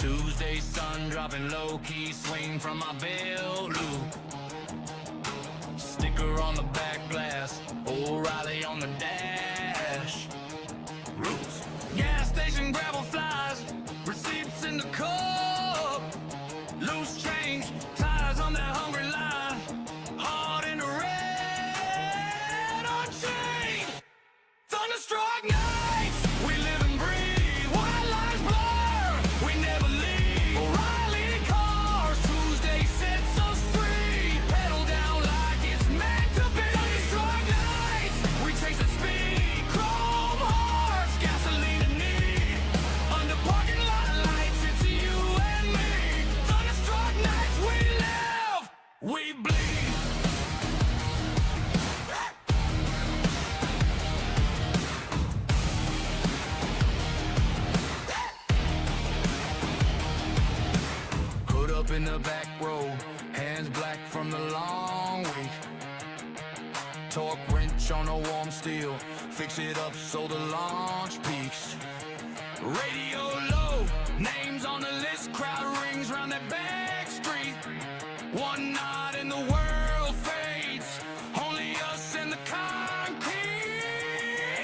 Tuesday sun dropping low-key, swing from my belt loop. Sticker on the back glass, O'Reilly on the dash. Roots, gas station gravel flies, receipts in the cup. Loose change, tires on that hungry line, hard in the red, unchained. Thunderstruck nights, we live and breathe, white lines blur, we never leave. O'Reilly cars, Tuesday sets us free, pedal down like it's meant to be. Thunderstruck nights, we chase the speed, chrome hearts, gasoline and need. Under parking lot lights, it's you and me. Thunderstruck nights, we live, we bleed. Put up in the back row, hands black from the long week. Torque wrench on a warm steel, fix it up so the launch peaks. Radio low, names on the list, crowd rings round that back street. One nod and the world fades, only us and the concrete.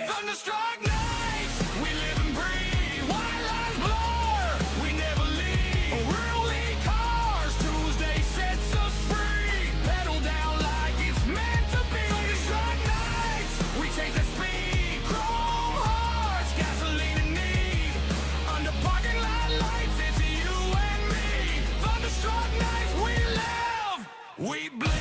Thunderstruck nights, we live and breathe, white lines blur, we never leave. Early cars, Tuesday sets us free, pedal down like it's meant to be. Thunderstruck nights, we chase the speed, chrome hearts, gasoline and need. Under parking lot lights, it's you and me. Thunderstruck nights, we live, we bleed.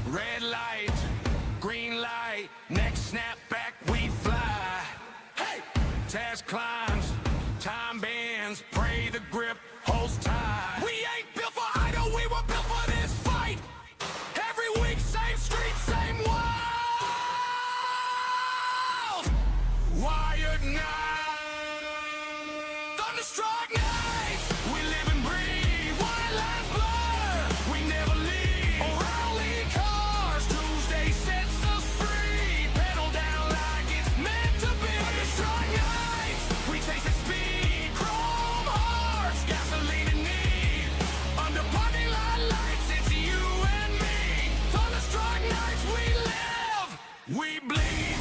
Red light, green light, next snap back, we fly. Hey! Task climbs, time bends, pray the grip holds tight. We ain't built for idle, we were built for this fight. Every week, same street, same wild. Wired night, thunderstruck nights, we live and breathe, white lines blur, we never leave. O'Reilly cars, Tuesday sets us free, pedal down like it's meant to be. Thunderstruck nights, we chase the speed, chrome hearts, gasoline and need. Under parking lot lights, it's you and me. Thunderstruck nights, we live, we bleed.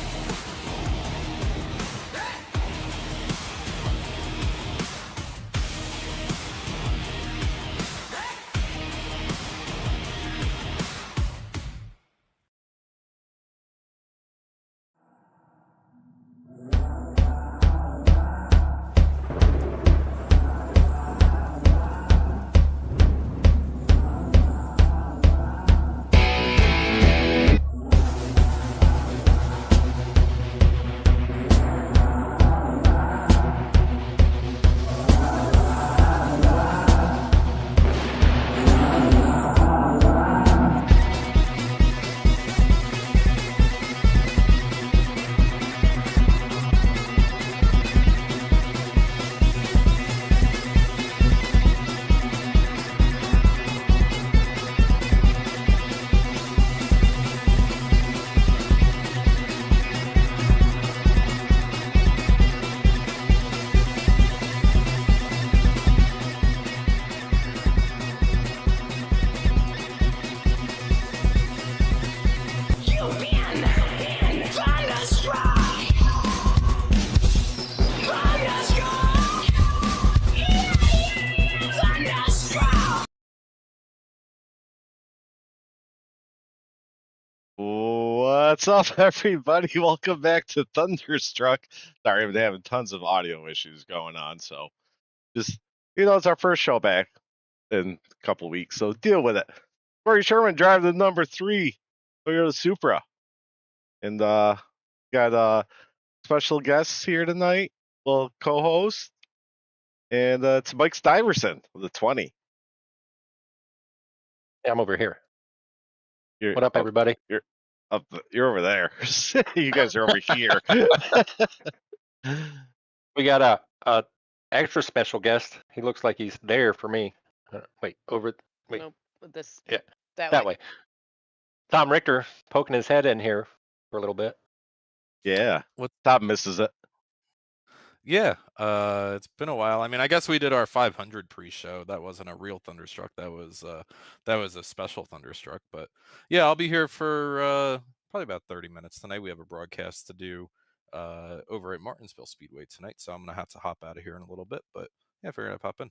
You've been in Thunderstruck. Thunderstruck. Thunderstruck. What's up, everybody? Welcome back to Thunderstruck. Sorry, I'm having tons of audio issues going on, so just, it's our first show back in a couple weeks, so deal with it. Kory Sherman driving the number 3 Toyota Supra. And got special guests here tonight, well, co-host, and it's Mike Stuyvesant with the 20. Yeah, I'm over here. You're, What up, everybody? You're over there. You guys are over here. We got a extra special guest. He looks like he's there for me. Wait. Nope, with this. Yeah. That way. Tom Richter poking his head in here for a little bit. Yeah. What? Tom misses it. Yeah, it's been a while. I mean, I guess we did our 500 pre-show. That wasn't a real Thunderstruck. That was a special Thunderstruck. But yeah, I'll be here for probably about 30 minutes tonight. We have a broadcast to do over at Martinsville Speedway tonight, so I'm gonna have to hop out of here in a little bit. But yeah, figured I'd pop in.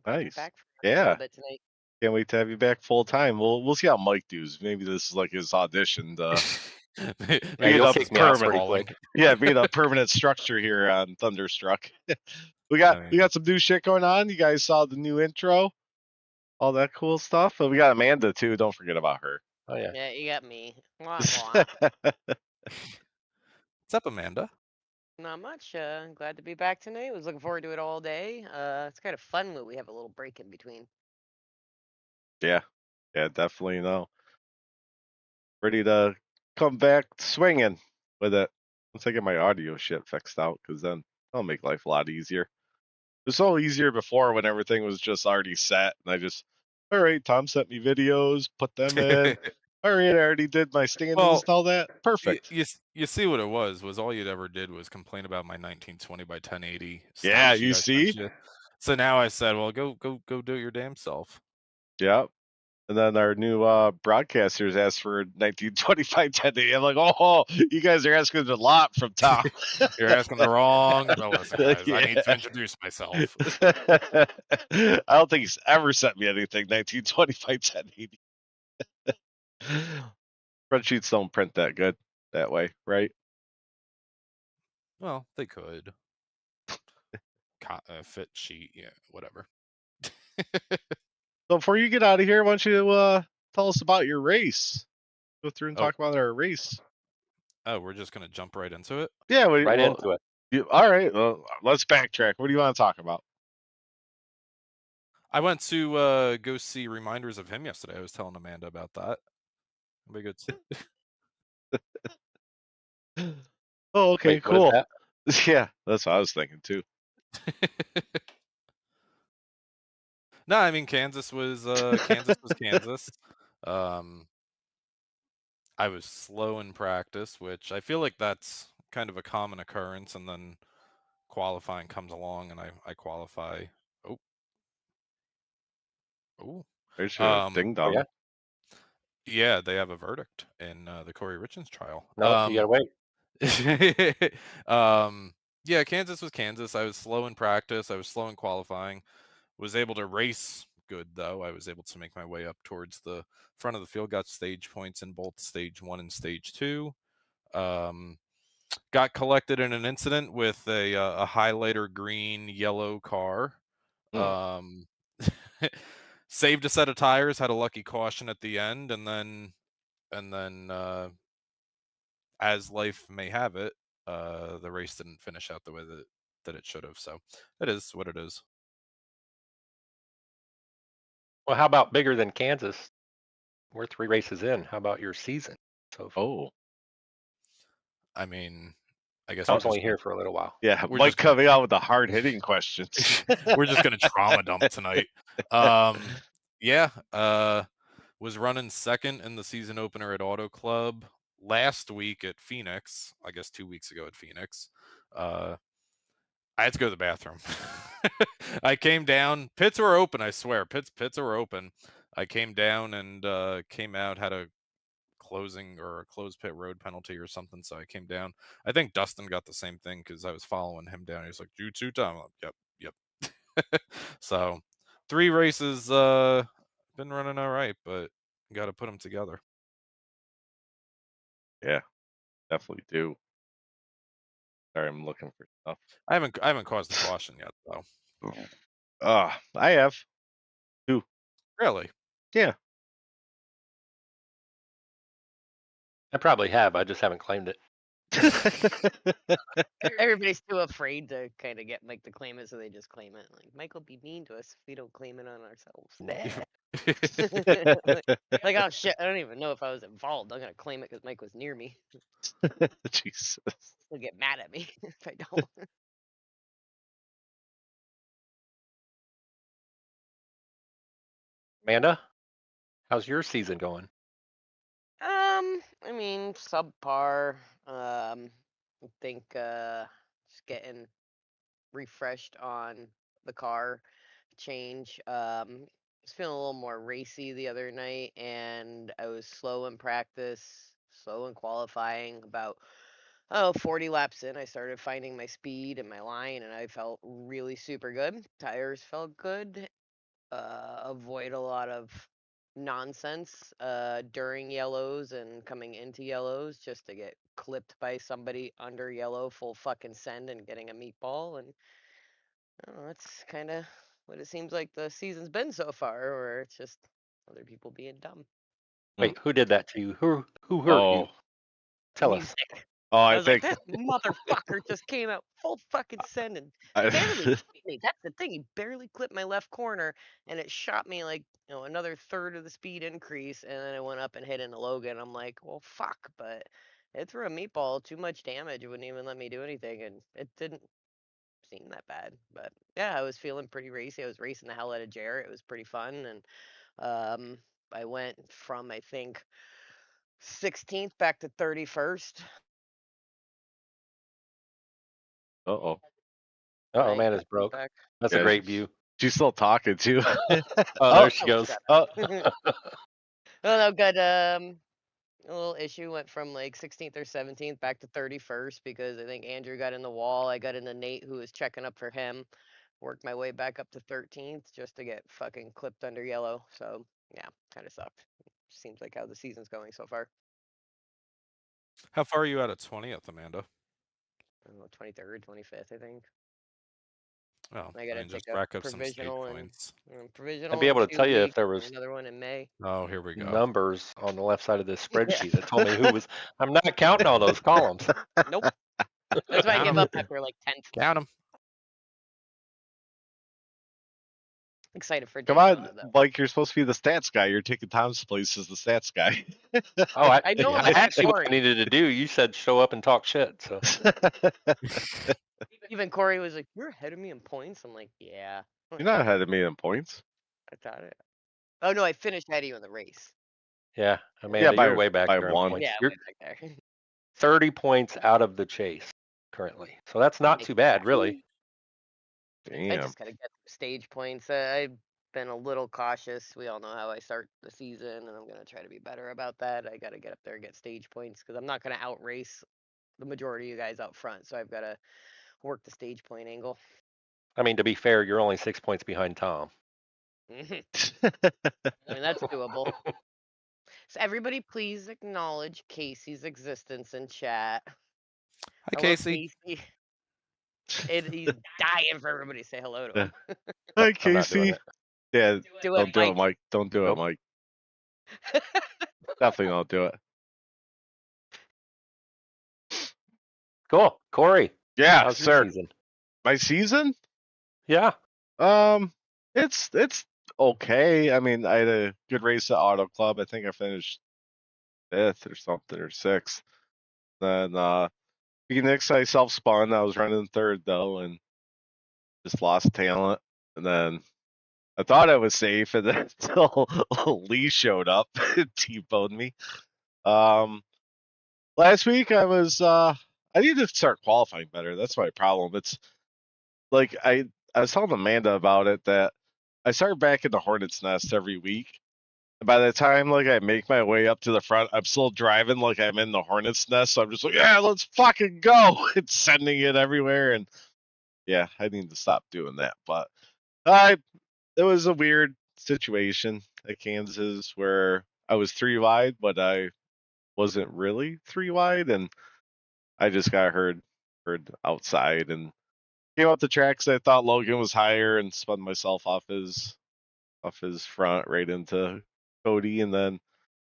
Glad you're Nice. back for a Yeah. little bit tonight. Can't wait to have you back full time. We'll see how Mike does. Maybe this is like his audition to Maybe you'll up kick me out permanent. pretty calling. quick. yeah, being a permanent structure here on Thunderstruck. we got some new shit going on. You guys saw the new intro, all that cool stuff. But we got Amanda too. Don't forget about her. Oh yeah. Yeah, you got me. Wah, wah. What's up, Amanda? Not much. Glad to be back tonight. Was looking forward to it all day. It's kind of fun when we have a little break in between. yeah, definitely. Ready to come back swinging with it. Once I get my audio shit fixed out, because then that'll make life a lot easier. It was so easier before when everything was just already set, and I just, all right, Tom sent me videos, put them in. All right, I already did my stand-ins Well, and all that. Perfect. You see what it was all you'd ever did was complain about my 1920 by 1080. Yeah, style sheet you I sent see? you. So now I said, well, go do it your damn self. Yep. And then our new broadcasters asked for 1925 1080. I'm like, oh, you guys are asking a lot from Tom. You're asking the wrong. Well, listen, guys, I need Yeah. to introduce myself. I don't think he's ever sent me anything 1925 1080. Spreadsheets don't print that good that way, right? Well, they could. Fit sheet, yeah, whatever. So before you get out of here, why don't you tell us about your race? Go through and Oh. talk about our race. Oh, we're just gonna jump right into it. Yeah, Right into it. All right, well, let's backtrack. What do you want to talk about? I went to go see Reminders of Him yesterday. I was telling Amanda about that. It'll be good. Oh, okay, Wait, what is cool. that? Yeah, that's what I was thinking too. No, I mean Kansas was Kansas. I was slow in practice, which I feel like that's kind of a common occurrence, and then qualifying comes along, and I qualify. Oh, There's your ding dong. yeah. Yeah, they have a verdict in the Kory Richards trial. No, you gotta wait. Yeah, Kansas was Kansas. I was slow in practice. I was slow in qualifying. Was able to race good though. I was able to make my way up towards the front of the field. Got stage points in both stage 1 and stage 2. Got collected in an incident with a highlighter green yellow car. Saved a set of tires. Had a lucky caution at the end, and then as life may have it, the race didn't finish out the way that it should have. So it is what it is. Well, how about bigger than Kansas? We're 3 races in. How about your season? So Oh, I mean, I guess Tom's only here for a little while. yeah, We're Mike just gonna- coming out with the hard hitting questions. we're just gonna trauma dump tonight. Yeah, was running second in the season opener at Auto Club last week at Phoenix. I guess 2 weeks ago at Phoenix. I had to go to the bathroom. I came down. Pits were open. I swear, pits were open. I came down and came out. Had a closing or a closed pit road penalty or something. So I came down. I think Dustin got the same thing because I was following him down. He was like, "You too, Tom?" Like, yep. So 3 races. Been running all right, but got to put them together. Yeah, definitely do. Sorry, I'm looking for stuff. I haven't caused the caution yet, though. I have. Really? Yeah. I probably have. I just haven't claimed it. Everybody's too afraid to kind of get Mike to claim it, so they just claim it. Like Mike will be mean to us if we don't claim it on ourselves. Nah. Like, oh shit, I don't even know if I was involved. I'm gonna claim it because Mike was near me. Jesus. He'll get mad at me if I don't. Amanda? How's your season going? I mean, subpar. I think just getting refreshed on the car change. Was feeling a little more racy the other night, and I was slow in practice, slow in qualifying. About 40 laps in, I started finding my speed and my line, and I felt really super good. Tires felt good. Avoid a lot of nonsense during yellows and coming into yellows just to get clipped by somebody under yellow full fucking send and getting a meatball. And I don't know, that's kind of what it seems like the season's been so far, where it's just other people being dumb. Wait, who did that to you? Who hurt you? Oh, Tell us. Music. oh, I I was like, think that motherfucker just came out full fucking send and barely I, clipped me. That's the thing. He barely clipped my left corner, and it shot me like another third of the speed increase, and then I went up and hit into Logan. I'm like, well, fuck, but it threw a meatball, too much damage. It wouldn't even let me do anything, and it didn't seem that bad. But yeah, I was feeling pretty racy. I was racing the hell out of Jarrett. It was pretty fun, and I went from I think 16th back to 31st. uh-oh. Oh, Right, man is broke. back. That's a Yeah, great view. she's still talking too. Oh, Oh, there she Oh, goes. shut oh, up. Oh no, good. A little issue went from like 16th or 17th back to 31st because I think Andrew got in the wall. I got into Nate, who was checking up for him. Worked my way back up to 13th just to get fucking clipped under yellow. So yeah, kind of sucked. Seems like how the season's going so far. How far are you out of 20th, Amanda? I don't know, 23rd, 25th, I think. Oh, I gotta just take a rack up some stage provisional and points. provisional I'd be in able to 2 tell you if weeks there and was another one in May. Oh, here we go. numbers on the left side of this Yeah. spreadsheet that told me who was. I'm not counting all those columns. Nope. That's why I Count give 'em. up after like 10th. Count them. Excited for come on, Daytona though. Mike, you're supposed to be the stats guy. You're taking Tom's place as the stats guy. Oh, I know Yeah. I'm that's ahead of actually what I Kory. needed to do. You said show up and talk shit. So Even Kory was like, "You're ahead of me in points." I'm like, "Yeah." You're not ahead of me in points. I thought it. Oh no, I finished ahead of you in the race. yeah, Yeah, Amanda, you're way back by there in one. points. Yeah, You're way back there. 30 points out of the chase currently. So that's not too bad, really. I Damn. just gotta get stage points. I've been a little cautious. We all know how I start the season, and I'm gonna try to be better about that. I gotta get up there and get stage points because I'm not gonna outrace the majority of you guys out front. So I've gotta work the stage point angle. I mean, to be fair, you're only 6 points behind Tom. I mean, that's doable. So everybody, please acknowledge Casey's existence in chat. Hi, Hello, Casey. Casey. He's dying for everybody to say hello to him. Hi, I'm not doing Casey. it. Yeah, Do it, don't do it, Mike. Mike. Don't do it, Nope. Mike. Definitely don't do it. Cool. Kory, Yeah, how's your sir. season? My season? Yeah. It's okay. I mean, I had a good race at Auto Club. I think I finished 5th or something, or 6th. Then Phoenix, I self-spun. I was running 3rd though, and just lost talent. And then I thought I was safe, and then until Lee showed up and T-boned me. Last week I need to start qualifying better. That's my problem. It's like I was telling Amanda about it, that I start back in the Hornet's Nest every week. And by the time like I make my way up to the front, I'm still driving like I'm in the Hornet's Nest. So I'm just like, yeah, let's fucking go. It's sending it everywhere, and yeah, I need to stop doing that. But it was a weird situation at Kansas where I was 3 wide, but I wasn't really 3 wide, and I just got heard outside and came up the tracks. I thought Logan was higher and spun myself off his front right into Cody, and then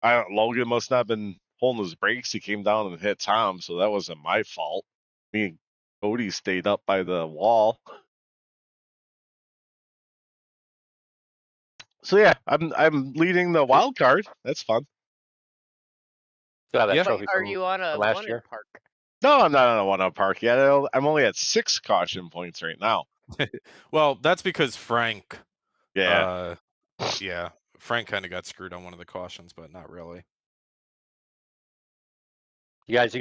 Logan must not have been holding his brakes. He came down and hit Tom, so that wasn't my fault. Me and Cody stayed up by the wall. So yeah, I'm leading the wild card. That's fun. Got that Yeah. trophy Are from you on a last one year. park? No, I'm not on a 1-up park yet. I'm only at 6 caution points right now. Well, that's because Frank. Yeah. Yeah. Frank kind of got screwed on one of the cautions, but not really. You guys, you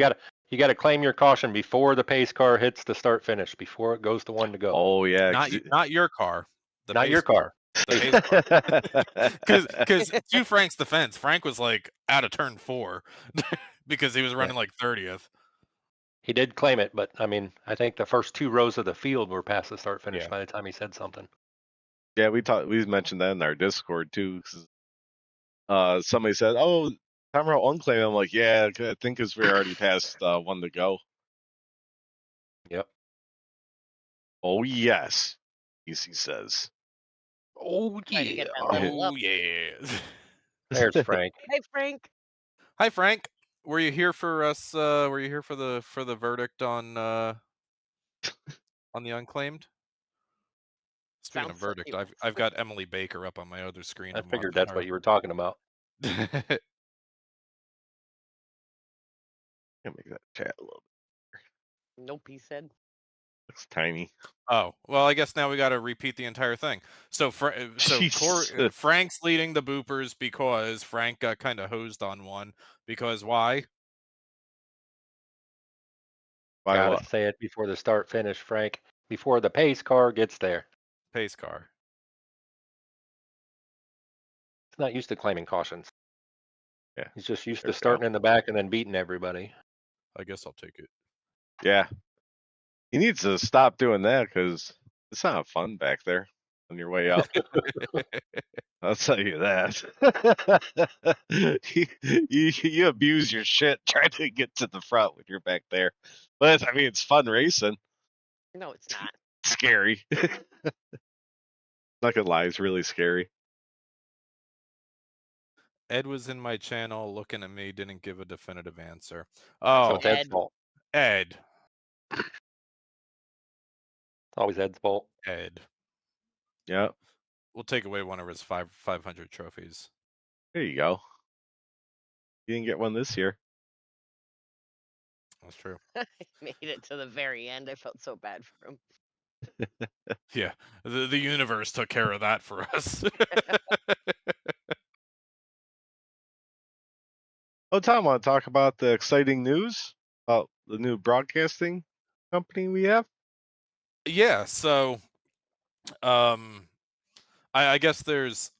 gotta claim your caution before the pace car hits the start finish, before it goes to one to go. Oh yeah, Not your car. The Not pace your car. The pace car. Because to Frank's defense, Frank was like out of turn 4 because he was running like 30th. He did claim it, but I mean, I think the first 2 rows of the field were past the start finish Yeah. by the time he said something. yeah, we mentioned that in our Discord too. 'Cause, somebody said, "Oh, timer unclaimed." I'm like, "Yeah, I think because we're already past one to go." Yep. Oh yes, he says. Oh Try to get that level up. Oh yeah. There's Frank. Hey, Frank. Hi Frank. Were you here for us were you here for the verdict on the unclaimed? Speaking of Sounds like verdict, he was. I've got Emily Baker up on my other screen. I I'm figured watching that's what you were talking about. her. Can make that chat a little Nope, he said. looks tiny. Oh, well, I guess now we got to repeat the entire thing. So Jesus. Frank's leading the boopers because Frank got kind of hosed on one. Because why? Why Gotta what? say it before the start finish, Frank. Before the pace car gets there. Pace car. He's not used to claiming cautions. Yeah. He's just used There to we go. starting in the back and then beating everybody. I guess I'll take it. Yeah. He needs to stop doing that because it's not fun back there on your way up. I'll tell you that. you abuse your shit trying to get to the front when you're back there. But I mean, it's fun racing. No, it's not. Scary. Not gonna lie, it's really scary. Ed was in my channel looking at me, didn't give a definitive answer. So Oh, it's Ed's Ed. fault. Ed. It's always Ed's fault. Ed. Yeah. We'll take away one of his 500 trophies. There you go. You didn't get one this year. That's true. Made it to the very end. I felt so bad for him. Yeah, the universe took care of that for us. Oh, Tom, want to talk about the exciting news about the new broadcasting company we have? Yeah, so I guess there's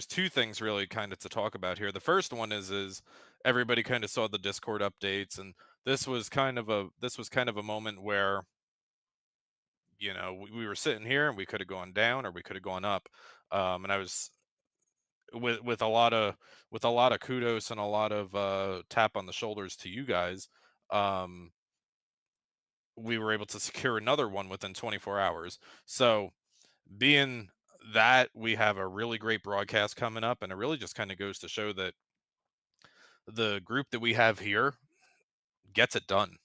2 things really kind of to talk about here. The first one is everybody kind of saw the Discord updates, and this was kind of a moment where, you know, we were sitting here and we could have gone down or we could have gone up. And I was with a lot of kudos and a lot of tap on the shoulders to you guys. We were able to secure another one within 24 hours. So being that we have a really great broadcast coming up, and it really just kind of goes to show that the group that we have here gets it done.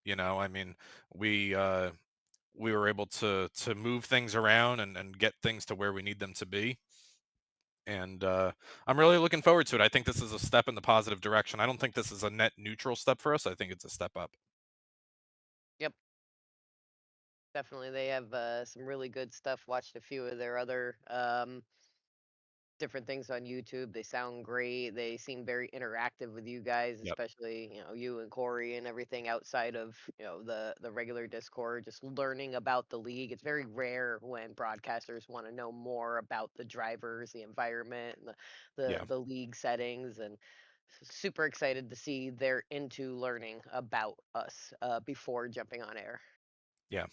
You know, I mean, we were able to move things around and get things to where we need them to be. And I'm really looking forward to it. I think this is a step in the positive direction. I don't think this is a net neutral step for us. I think it's a step up. Yep. Definitely. They have some really good stuff. Watched a few of their other different things on YouTube. They sound great. They seem very interactive with you guys, Yep. especially, you know, you and Kory and everything outside of, you know, the regular Discord, just learning about the league. It's very rare when broadcasters want to know more about the drivers, the environment, and Yeah. the league settings, and super excited to see they're into learning about us before jumping on air. Yeah.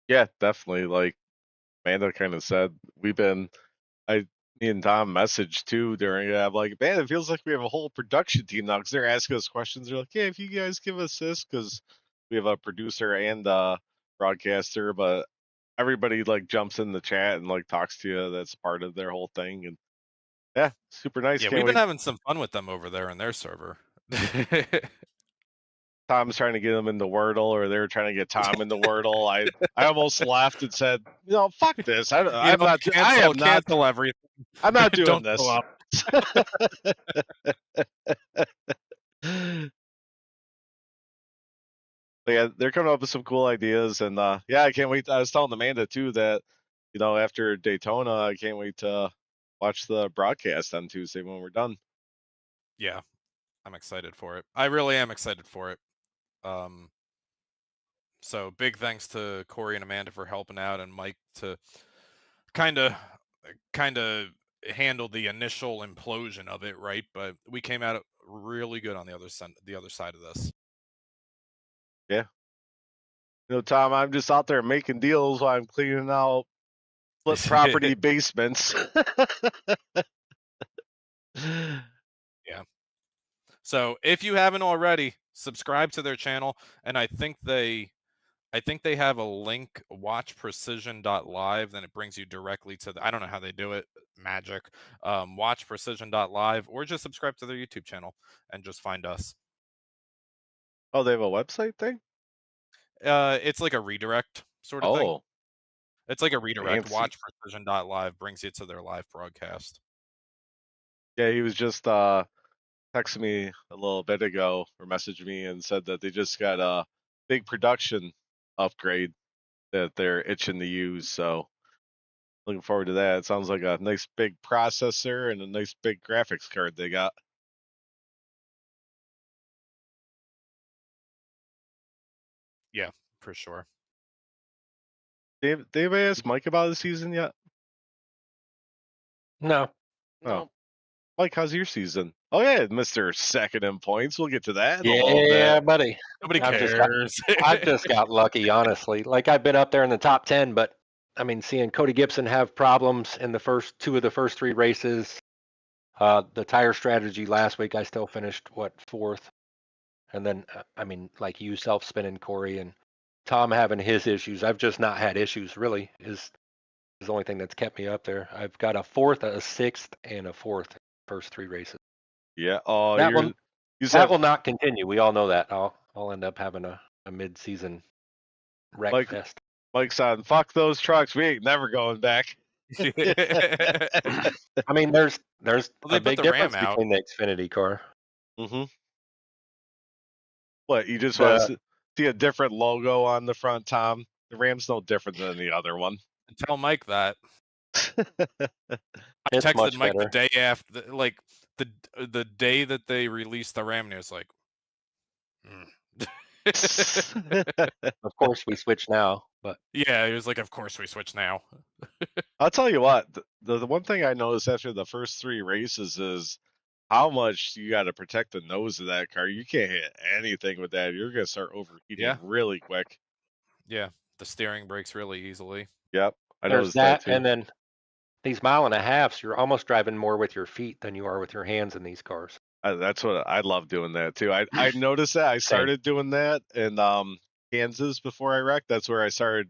Yeah, definitely. Like Amanda kind of said, me and Tom messaged too during it. I'm like, man, it feels like we have a whole production team now because they're asking us questions. They're like, yeah, if you guys give us this, because we have a producer and a broadcaster, but everybody like jumps in the chat and like talks to you. That's part of their whole thing. And yeah, super nice. Yeah, Can't we've wait. been having some fun with them over there in their server. Tom's trying to get them into Wordle, or they're trying to get Tom into Wordle. I almost laughed and said, fuck this. I'm not. I am not. Cancel everything. I'm not doing Don't this. go up. But yeah, they're coming up with some cool ideas, and yeah, I can't wait. I was telling Amanda too that after Daytona, I can't wait to watch the broadcast on Tuesday when we're done. Yeah, I'm excited for it. I really am excited for it. So big thanks to Kory and Amanda for helping out, and Mike to kind of handle the initial implosion of it, right? But we came out really good on the other side of this. Yeah. Tom, I'm just out there making deals while I'm cleaning out flip property basements. Yeah. So if you haven't already, subscribe to their channel, and I think they have a link, watchprecision.live, then it brings you directly to I don't know how they do it, magic. Watchprecision.live, or just subscribe to their YouTube channel and just find us. Oh, they have a website thing? It's like a redirect sort of thing. Oh, It's like a redirect. fancy. Watchprecision.live brings you to their live broadcast. Yeah, he was just texted me a little bit ago or messaged me and said that they just got a big production upgrade that they're itching to use. So looking forward to that. It sounds like a nice big processor and a nice big graphics card they got. Yeah, for sure. Dave, anybody asked Mike about the season yet? No. Nope. Mike, how's your season? Oh yeah, Mr. Second in points. We'll get to that in a little Yeah, bit. buddy. Nobody I've just cares. I've just got lucky, honestly. Like, I've been up there in the top 10, but I mean, seeing Cody Gibson have problems in the first two of the first three races. The tire strategy last week, I still finished fourth, and then I mean, like you self-spinning Kory and Tom having his issues. I've just not had issues. Really, is the only thing that's kept me up there. I've got a fourth, a sixth, and a fourth first three races. Yeah. Oh, That will not continue. We all know that. I'll end up having a mid-season wreck Mike, fest. Mike's on. Fuck those trucks. We ain't never going back. I mean, there's Well, they a put big the difference Ram out. between the Xfinity car. Mm-hmm. What, you just want to see a different logo on the front, Tom? The Ram's no different than the other one. Tell Mike that. I It's texted much Mike better. the day after, like the day that they released the Ram, and he was like, Of course, we switch now, but yeah, he was like, of course we switch now. I'll tell you what, the one thing I noticed after the first three races is how much you got to protect the nose of that car. You can't hit anything with that. You're going to start overheating Yeah. really quick. Yeah, the steering breaks really easily. Yep, I there's noticed that too. and then these 1.5 miles, you're almost driving more with your feet than you are with your hands in these cars. That's what I love doing that too. I noticed that I started doing that in Kansas before I wrecked. That's where I started.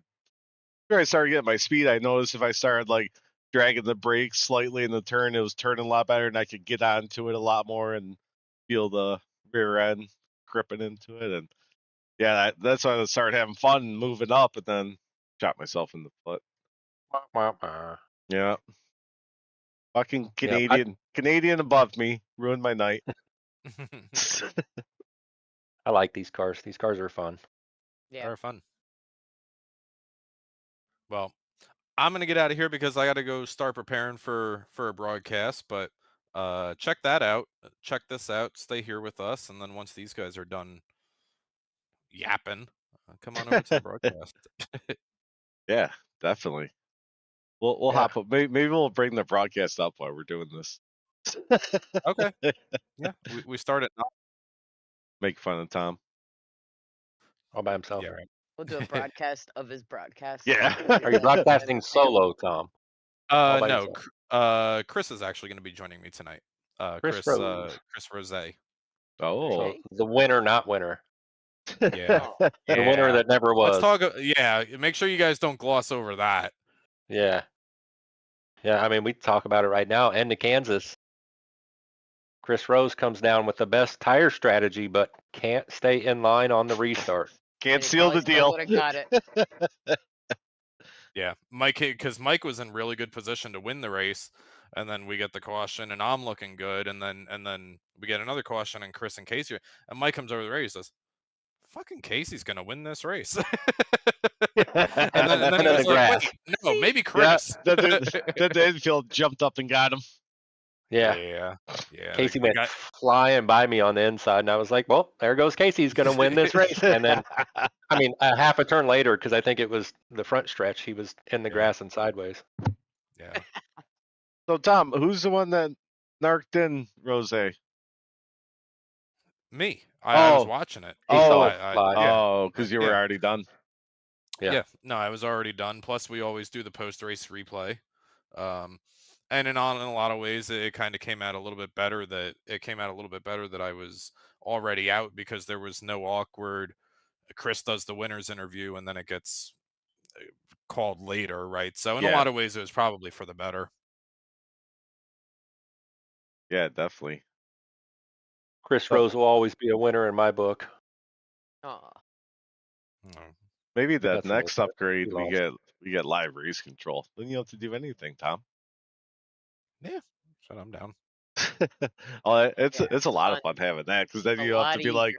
Where I started getting my speed. I noticed if I started like dragging the brakes slightly in the turn, it was turning a lot better, and I could get onto it a lot more and feel the rear end gripping into it. And yeah, that's when I started having fun moving up, and then shot myself in the foot. Yeah. Fucking Canadian above me ruined my night. I like these cars. These cars are fun. Yeah. They're fun. Well, I'm gonna get out of here because I got to go start preparing for a broadcast. But check that out. Check this out. Stay here with us, and then once these guys are done yapping, come on over to the broadcast. Yeah, definitely. We'll hop up. Maybe we'll bring the broadcast up while we're doing this. Okay. Yeah, we start at 9. Make fun of Tom. All by himself. Yeah, right. We'll do a broadcast of his broadcast. Yeah. Are you broadcasting solo, Tom? All by No. yourself? Chris is actually going to be joining me tonight. Chris Chris Rose. Chris Rose. Oh. Okay. The winner, not winner. Yeah. Oh, The winner that never was. Let's talk. Yeah, make sure you guys don't gloss over that. Yeah. Yeah, I mean, we talk about it right now. End to Kansas. Chris Rose comes down with the best tire strategy, but can't stay in line on the restart. Can't he seal the probably still deal. would've got it. Yeah, Mike, because Mike was in really good position to win the race, and then we get the caution, and I'm looking good, and then we get another caution, and Chris and Casey, and Mike comes over the race, says, "Fucking Casey's gonna win this race," and and then And he then was the like, grass. "Wait, no, maybe Yeah, Chris." then the infield jumped up and got him. Yeah. yeah, yeah. Casey the went guy, flying by me on the inside, and I was like, well, there goes Casey's going to win this race. And then, I mean, a half a turn later, because I think it was the front stretch, he was in the Yeah. grass and sideways. yeah. So Tom, who's the one that narked in Rose? Me. I was Oh, watching it. He saw oh, it fly. Yeah. oh, because you were Yeah. already done. Yeah. No, I was already done. Plus, we always do the post-race replay. And in a lot of ways, it kind of came out a little bit better that I was already out because there was no awkward. Chris does the winners interview, and then it gets called later, right? So in a Yeah. lot of ways, it was probably for the better. Yeah, definitely. Chris Oh. Rose will always be a winner in my book. Aw. Mm. Maybe that That's a little next bit. upgrade He we lost. get live race control. Then you don't have to do anything, Tom. Yeah, so I'm down. Oh, it's Yeah, a lot of fun. fun having that because then A you don't have lot to be easier. like,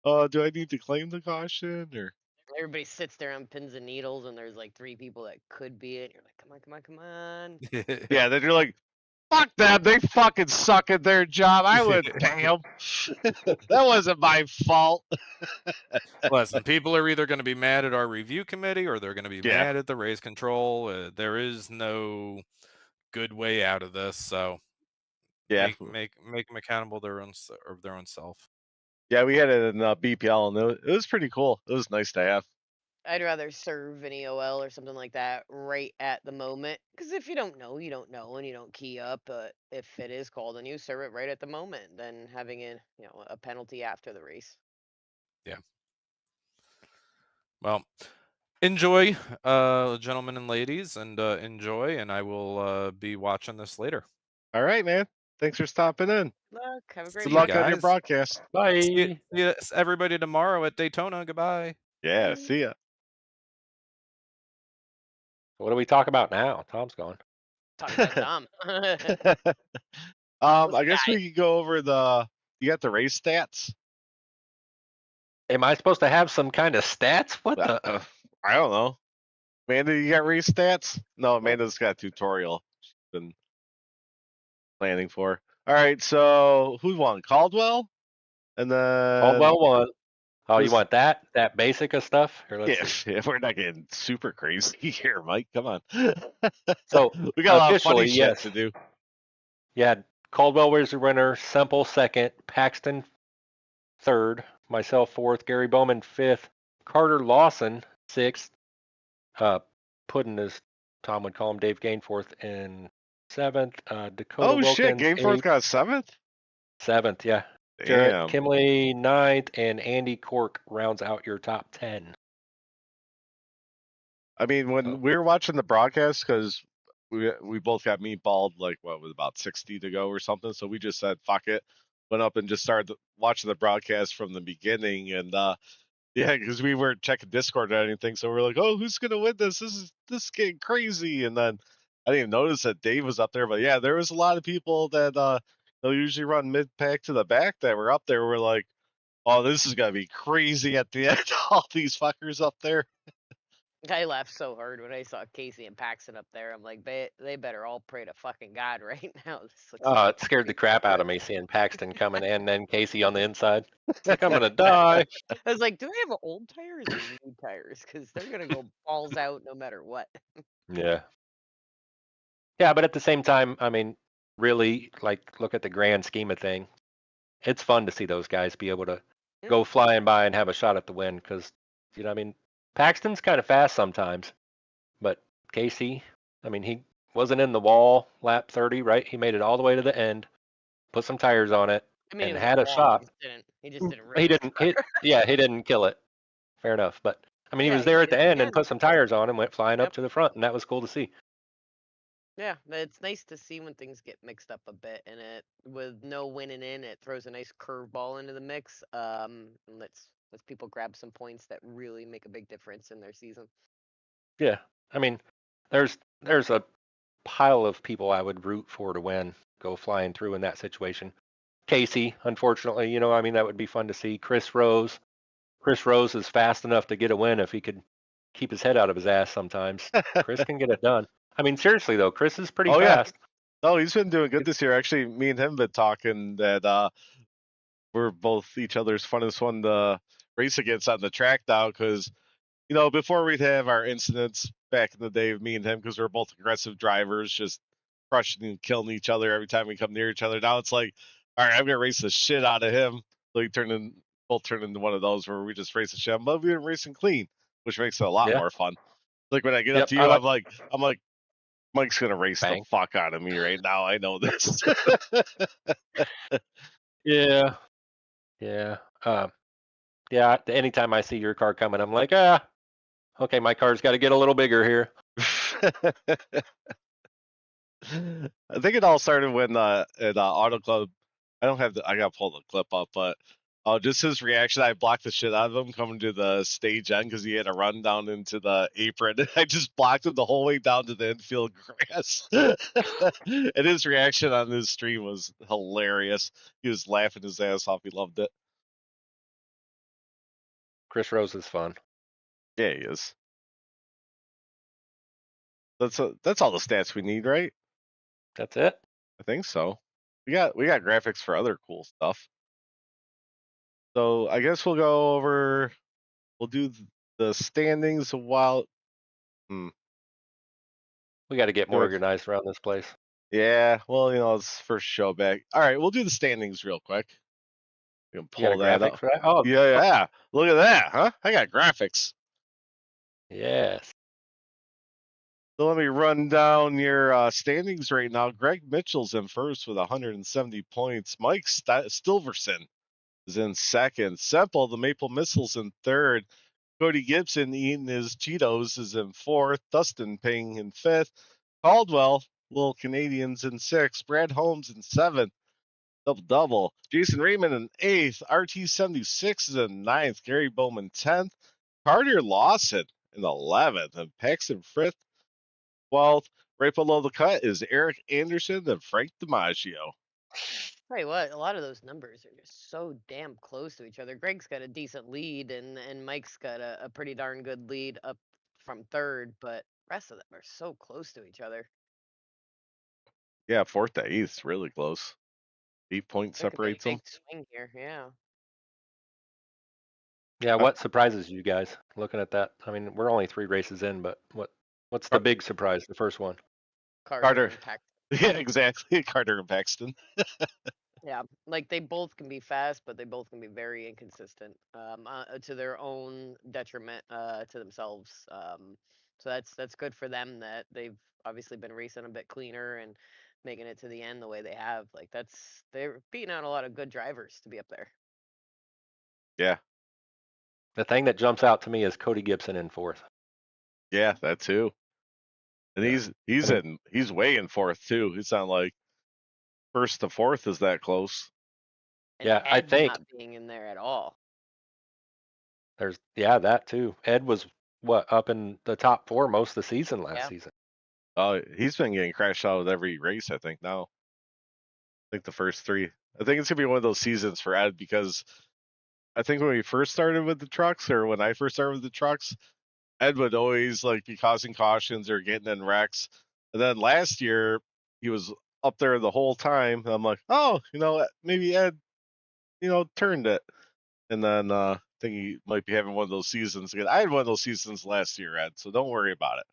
oh, do I need to claim the caution or? Everybody sits there on pins and needles, and there's like 3 people that could be it. You're like, come on, come on, come on. Yeah, then you're like, fuck them. They fucking suck at their job. I wouldn't pay them. That wasn't my fault. Listen, people are either going to be mad at our review committee or they're going to be Yeah. mad at the race control. There is no good way out of this. So Yeah. make them accountable of their own self. Yeah, we had it in BPL, and it was pretty cool. It was nice to have. I'd rather serve an EOL or something like that right at the moment. Because if you don't know, you don't know, and you don't key up. But if it is called on you, serve it right at the moment than having a penalty after the race. Yeah. Well, enjoy, gentlemen and ladies, and enjoy. And I will be watching this later. All right, man. Thanks for stopping in. Look, have a great Good See you luck on your guys. broadcast. Bye. See you, everybody tomorrow at Daytona. Goodbye. Yeah, Bye. see ya. What do we talk about now? Tom's gone. Talk about Tom. I guess we could go over you got the race stats? Am I supposed to have some kind of stats? What the? I don't know. Amanda, you got race stats? No, Amanda's got a tutorial she's been planning for. All right, so who won? Caldwell? And then Caldwell won. Oh, you was- want that basic of stuff? Here, let's see. yeah, we're not getting super crazy here, Mike. Come on. So we got a lot of funny officially, shit yes. to do. Yeah, Caldwell was the winner. Semple second. Paxton third. Myself fourth. Gary Bowman fifth. Carter Lawson sixth. Puddin, as Tom would call him, Dave Gainforth in seventh. Dakota Oh Wilkins shit, Gameforth eighth. got seventh? Yeah. Damn. Jarrett Kimley ninth, and Andy Cork rounds out your top 10. I mean, when we were watching the broadcast, because we both got meatballed like what was about 60 to go or something, so we just said fuck it, went up and just started watching the broadcast from the beginning, and yeah, because we weren't checking Discord or anything, so we're like, oh, who's gonna win this? This is getting crazy, and then I didn't even notice that Dave was up there, but yeah, there was a lot of people that they'll usually run mid pack to the back that were up there. We're like, oh, this is gonna be crazy at the end. All these fuckers up there. I laughed so hard when I saw Casey and Paxton up there. I'm like, they better all pray to fucking God right now. This looks Oh, it scared the crap out of me seeing Paxton coming in and then Casey on the inside. It's like I'm gonna die. I was like, do they have old tires or new tires? Because they're gonna go balls out no matter what. Yeah. Yeah, but at the same time, I mean, really, like, look at the grand scheme of thing. It's fun to see those guys be able to Yeah. go flying by and have a shot at the win because, you know, I mean, Paxton's kind of fast sometimes, but Casey, I mean, he wasn't in the wall lap 30, right? He made it all the way to the end, put some tires on it, I mean, and it was had a long, shot. He just didn't. He Rip didn't. He didn't kill it. Fair enough, but I mean, he Yeah, was he there at the did it end and again. put some tires on and went flying Yep. up to the front, and that was cool to see. Yeah, but it's nice to see when things get mixed up a bit, and it with no winning in, it throws a nice curveball into the mix. And lets people grab some points that really make a big difference in their season. Yeah, I mean, there's a pile of people I would root for to win, go flying through in that situation. Casey, unfortunately, you know, I mean, that would be fun to see. Chris Rose is fast enough to get a win if he could keep his head out of his ass sometimes. Chris can get it done. I mean, seriously though, Chris is pretty Oh, yeah. fast. No, he's been doing good this year. Actually, me and him been talking that we're both each other's funnest one to race against on the track now. Because before we'd have our incidents back in the day of me and him, because we're both aggressive drivers, just crushing and killing each other every time we come near each other. Now it's like, all right, I'm gonna race the shit out of him. So we both turn into one of those where we just race the shit, but we're racing clean, which makes it a lot Yeah. more fun. Like when I get up Yep. to you, I'm like, Mike's gonna race Bang. the fuck out of me right now. I know this. Yeah. Yeah. Anytime I see your car coming, I'm like, okay, my car's got to get a little bigger here. I think it all started when at Auto Club. I gotta pull the clip up, but just his reaction. I blocked the shit out of him coming to the stage end because he had to run down into the apron. I just blocked him the whole way down to the infield grass. And his reaction on his stream was hilarious. He was laughing his ass off. He loved it. Chris Rose is fun. Yeah, he is. That's all the stats we need, right? That's it. I think so. We got graphics for other cool stuff. So I guess we'll go over. We'll do the standings while. We got to get more organized around this place. Yeah, well, it's first show back. All right, we'll do the standings real quick. We can You got a pull that graphic up. for that? Oh, Yeah. Look at that, huh? I got graphics. yes. So let me run down your standings right now. Greg Mitchell's in first with 170 points. Mike Stilverson is in second. Semple, the Maple Missiles, in third. Cody Gibson eating his Cheetos is in fourth. Dustin Ping in fifth. Caldwell, Little Canadians, in sixth. Brad Holmes in seventh. Double. Jason Raymond in eighth. RT76 is in ninth. Gary Bowman 10th. Carter Lawson in 11th. And Paxton Frith 12th. Right below the cut is Eric Anderson and Frank DiMaggio. Tell you what, a lot of those numbers are just so damn close to each other. Greg's got a decent lead, and Mike's got a pretty darn good lead up from third, but rest of them are so close to each other. Yeah, fourth to eighth, really close. 8 points There could be a separates them. big swing here, yeah. Yeah, what surprises you guys looking at that? I mean, we're only 3 races in, but what's the big surprise, the first one? Carter. And Paxton. Yeah, exactly. Carter and Paxton. Yeah, like they both can be fast, but they both can be very inconsistent to their own detriment to themselves. So that's good for them that they've obviously been racing a bit cleaner and making it to the end the way they have. Like they're beating out a lot of good drivers to be up there. Yeah. The thing that jumps out to me is Cody Gibson in fourth. Yeah, that too. And Yeah. he's way in fourth too. It's not like first to fourth is that close. And Yeah, I Ed think not being in there at all. there's that too. Ed was up in the top 4 most of the season last season. Oh, he's been getting crashed out with every race, I think now. I think the first 3. I think it's gonna be one of those seasons for Ed because I think when we first started with the trucks, or when I first started with the trucks, Ed would always be causing cautions or getting in wrecks. And then last year he was up there the whole time. And I'm like, oh, maybe Ed, turned it. And then I think he might be having one of those seasons again. I had one of those seasons last year, Ed, so don't worry about it.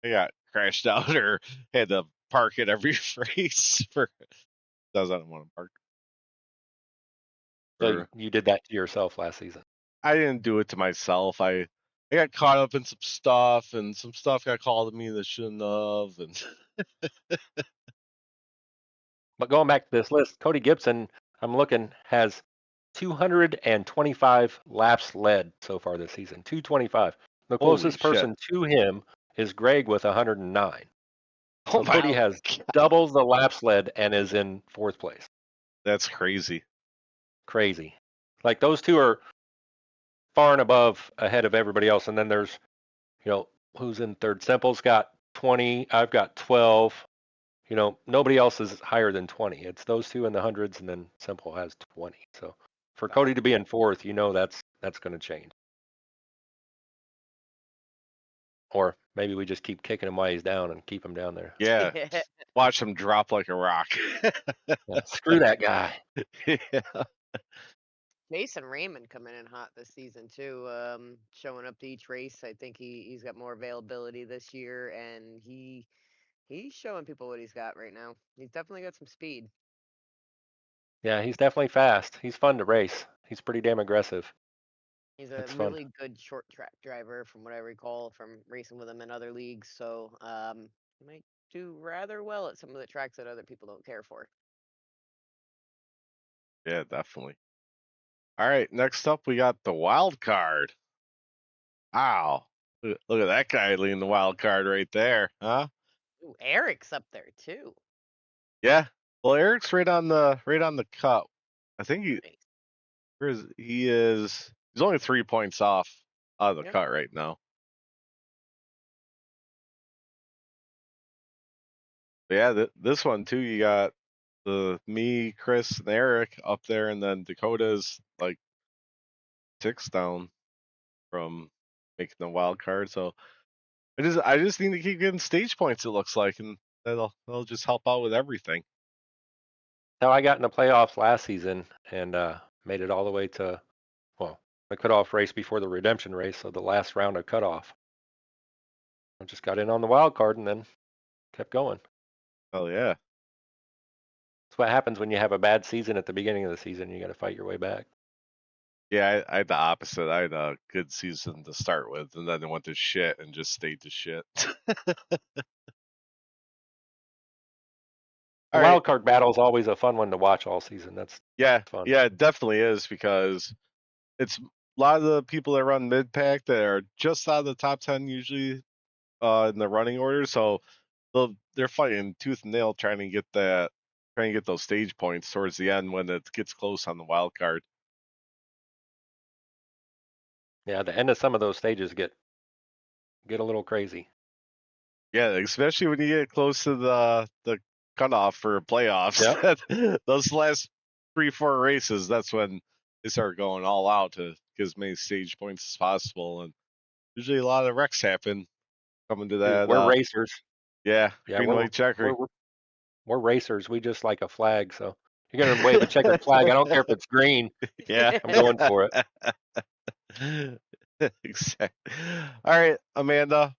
I got crashed out or had to park at every race for because I didn't want to park. So you did that to yourself last season. I didn't do it to myself. I got caught up in some stuff, and some stuff got called to me that shouldn't have. And But going back to this list, Cody Gibson, I'm looking, has 225 laps led so far this season. 225. The closest person to him is Greg with 109. So Cody has double the laps led and is in fourth place. That's crazy. Crazy. Like those two are far and above ahead of everybody else. And then there's, who's in third? Semple's got 20. I've got 12. Nobody else is higher than 20. It's those two in the hundreds, and then Semple has 20. So for Cody to be in fourth, that's going to change. Or maybe we just keep kicking him while he's down and keep him down there. Yeah. Watch him drop like a rock. Yeah, screw that guy. Yeah. Mason Raymond coming in hot this season too. Showing up to each race. I think he's got more availability this year, and he's showing people what he's got right now. He's definitely got some speed. Yeah, he's definitely fast. He's fun to race. He's pretty damn aggressive. He's a It's fun. really good short track driver, from what I recall from racing with him in other leagues. So he might do rather well at some of the tracks that other people don't care for. Yeah, definitely. All right, next up we got the wild card. Wow. Look at that guy leading the wild card right there, huh? Ooh, Eric's up there too. Yeah. Well, Eric's right on the cut. I think Nice. he's only 3 points off out of the Yep. cut right now. But yeah, this one too. You got me, Chris, and Eric up there, and then Dakota's like 6 down from making the wild card. So I just need to keep getting stage points. It looks like, and that'll just help out with everything. Now I got in the playoffs last season and made it all the way to, well, the cutoff race before the redemption race, so the last round of cutoff. I just got in on the wild card and then kept going. Oh yeah. That's what happens when you have a bad season at the beginning of the season. You got to fight your way back. Yeah, I had the opposite. I had a good season to start with, and then it went to shit and just stayed to shit. The All right. wild card battle is always a fun one to watch all season. That's Yeah, fun. yeah, it definitely is, because it's a lot of the people that run mid pack that are just out of the top 10 usually in the running order. So they're fighting tooth and nail trying to get those stage points towards the end when it gets close on the wild card. Yeah, the end of some of those stages get a little crazy. Yeah, especially when you get close to the cutoff for playoffs. Yep. Those last 3-4 races, that's when they start going all out to get as many stage points as possible, and usually a lot of wrecks happen coming to that. Dude, we're racers. Yeah, Yeah, green, white, checker. we're racers. We just like a flag. So you're gonna wave a checkered flag. I don't care if it's green. Yeah, I'm going for it. Exactly. All right, Amanda,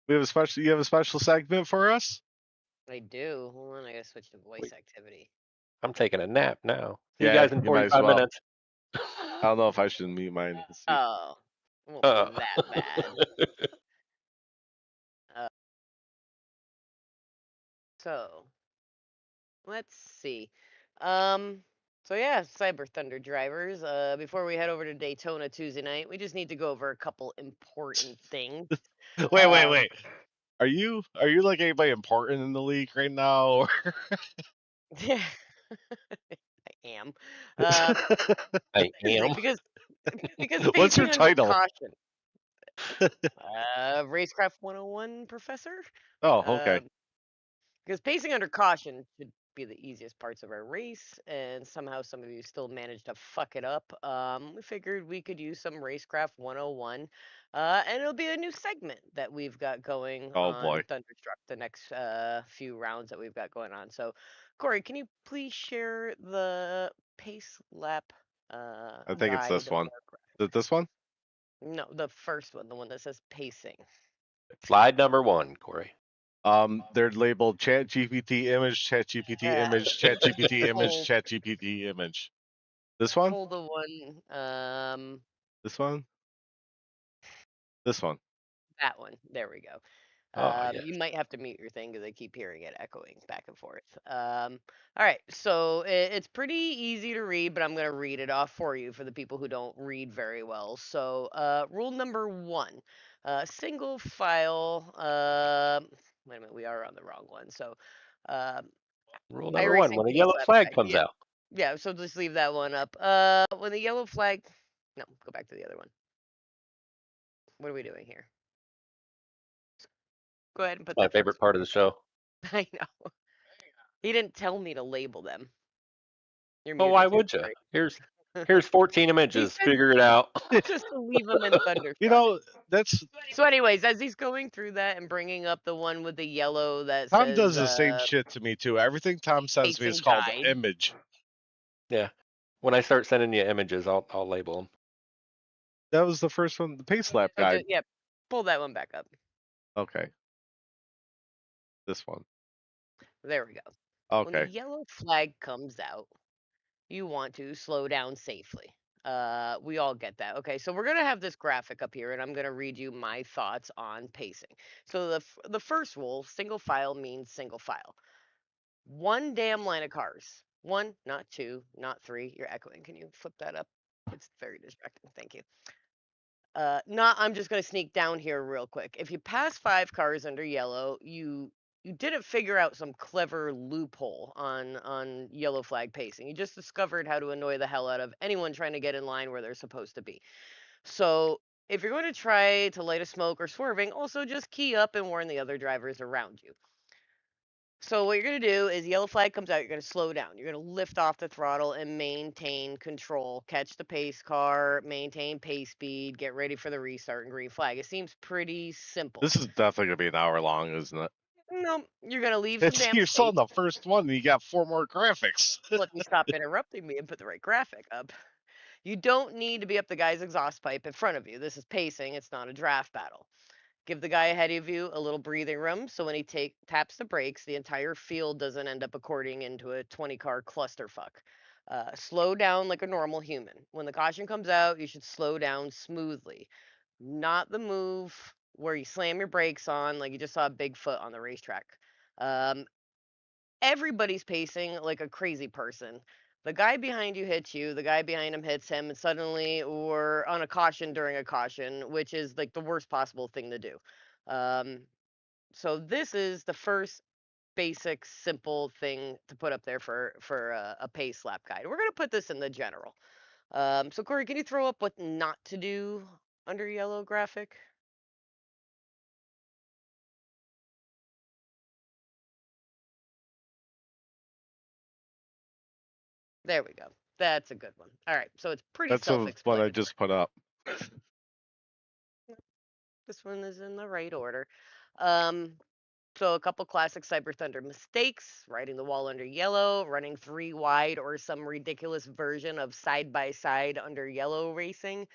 you have a special segment for us? I do. Hold on, I gotta switch to voice activity. I'm taking a nap now. See Yeah, you guys in you might as 45 well. minutes. I don't know if I should mute mine. Let's see. Oh, it won't be that bad. So let's see. So yeah, Cyber Thunder drivers. Before we head over to Daytona Tuesday night, we just need to go over a couple important things. Wait. Are you like anybody important in the league right now? Or... Yeah, I am. I am. Because What's your pacing under title? caution. Racecraft 101 professor. Oh, okay. Because pacing under caution should be the easiest parts of our race, and somehow some of you still managed to fuck it up. We figured we could use some Racecraft 101, and it'll be a new segment that we've got going Oh, on boy. Thunderstruck, the next few rounds that we've got going on. So, Kory, can you please share the pace lap I think it's this guide one. graphic? Is it this one? No, the first one, the one that says pacing. Slide number 1, Kory. They're labeled Chat GPT image, Chat GPT image, Chat GPT image, Hold. Chat GPT image. This one? Hold the one. This one? This one. That one. There we go. Oh, yes. You might have to mute your thing because I keep hearing it echoing back and forth. All right, so it's pretty easy to read, but I'm going to read it off for you for the people who don't read very well. So, rule number 1, single file. Wait a minute, we are on the wrong one. So, Rule number 1, iRacing when a pace yellow lap flag guide. comes out. Yeah, so just leave that one up. When the yellow flag. No, go back to the other one. What are we doing here? Go ahead and put My that favorite first part of the show. I know. He didn't tell me to label them. You're Well, muted why too, would you? Kory. Here's Here's 14 images. said- Figure it out. Just to leave him in Thunderstruck. You know, that's So, anyways, as he's going through that and bringing up the one with the yellow that Tom says does the same shit to me too. Everything Tom sends me is Pacing called guide. image. Yeah. When I start sending you images, I'll label them. That was the first one, the pace lap So guide. yeah, pull that one back up. Okay. This one. There we go. When the Okay. yellow flag comes out, you want to slow down safely. We all get that. Okay, so we're gonna have this graphic up here, and I'm gonna read you my thoughts on pacing. So the first rule, single file means single file. One damn line of cars. One, not two, not three. You're echoing. Can you flip that up? It's very distracting. Thank you. I'm just gonna sneak down here real quick. If you pass 5 cars under yellow, you didn't figure out some clever loophole on yellow flag pacing. You just discovered how to annoy the hell out of anyone trying to get in line where they're supposed to be. So if you're going to try to light a smoke or swerving, also just key up and warn the other drivers around you. So what you're going to do is yellow flag comes out, you're going to slow down. You're going to lift off the throttle and maintain control. Catch the pace car, maintain pace speed, get ready for the restart and green flag. It seems pretty simple. This is definitely gonna be an hour long, isn't it? No, you're going to leave some damn You're still space. on the first one, and you got 4 more graphics. Let me stop interrupting me and put the right graphic up. You don't need to be up the guy's exhaust pipe in front of you. This is pacing, it's not a draft battle. Give the guy ahead of you a little breathing room so when he taps the brakes, the entire field doesn't end up according into a 20-car clusterfuck. Slow down like a normal human. When the caution comes out, you should slow down smoothly. Not the move where you slam your brakes on like you just saw Bigfoot on the racetrack. Everybody's pacing like a crazy person. The guy behind you hits you, the guy behind him hits him, and suddenly we're on a caution during a caution, which is like the worst possible thing to do. Um, so this is the first basic, simple thing to put up there for a pace lap guide. We're gonna put this in the general. So Kory, can you throw up what not to do under yellow graphic? There we go. That's a good one. All right, so it's pretty That's what I self-explanatory. just put up. This one is in the right order. So a couple classic Cyber Thunder mistakes: riding the wall under yellow, running 3 wide, or some ridiculous version of side by side under yellow racing,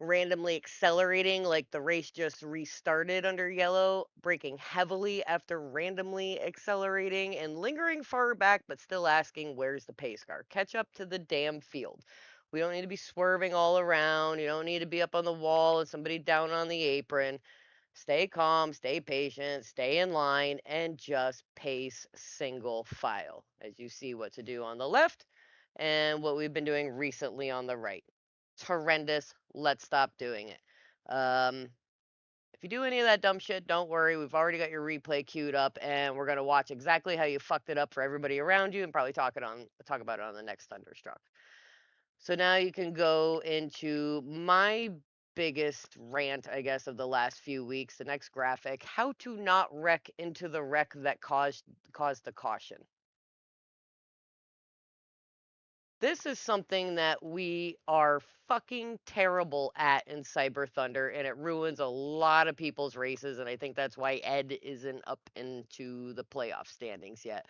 randomly accelerating like the race just restarted under yellow, braking heavily after randomly accelerating, and lingering far back but still asking where's the pace car. Catch up to the damn field. We don't need to be swerving all around. You don't need to be up on the wall and somebody down on the apron. Stay calm, stay patient, stay in line, and just pace single file as you see what to do on the left and what we've been doing recently on the right. It's horrendous. Let's stop doing it. If you do any of that dumb shit, don't worry. We've already got your replay queued up, and we're gonna watch exactly how you fucked it up for everybody around you, and probably talk about it on the next Thunderstruck. So now you can go into my biggest rant, I guess, of the last few weeks. The next graphic: how to not wreck into the wreck that caused the caution. This is something that we are fucking terrible at in Cyber Thunder, and it ruins a lot of people's races. And I think that's why Ed isn't up into the playoff standings yet.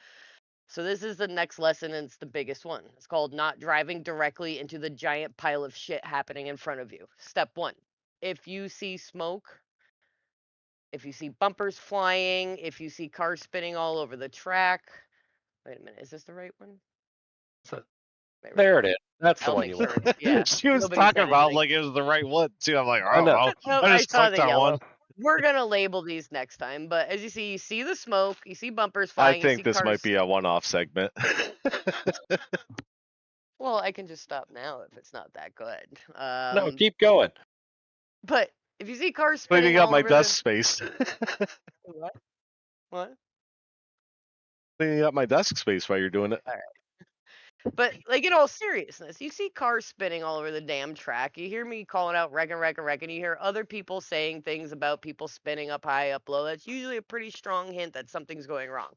So this is the next lesson, and it's the biggest one. It's called not driving directly into the giant pile of shit happening in front of you. Step 1. If you see smoke, if you see bumpers flying, if you see cars spinning all over the track. Wait a minute, is this the right one? So, we there go. it is. That's the I'll one make you sure. want. Yeah. She was Nobody talking said about anything. like it was the right one too. I'm like, I oh, know. well. No, I I just saw clicked the on yellow. one. We're gonna label these next time, but as you see the smoke, you see bumpers I flying, you see think this cars. might be a one-off segment. Well, I can just stop now if it's not that good. No, keep going. But if you see cars spinning Cleaning up all my over desk space. What? What? Cleaning up my desk space while you're doing it. But like in all seriousness, you see cars spinning all over the damn track. You hear me calling out wreck and you hear other people saying things about people spinning up high, up low. That's usually a pretty strong hint that something's going wrong.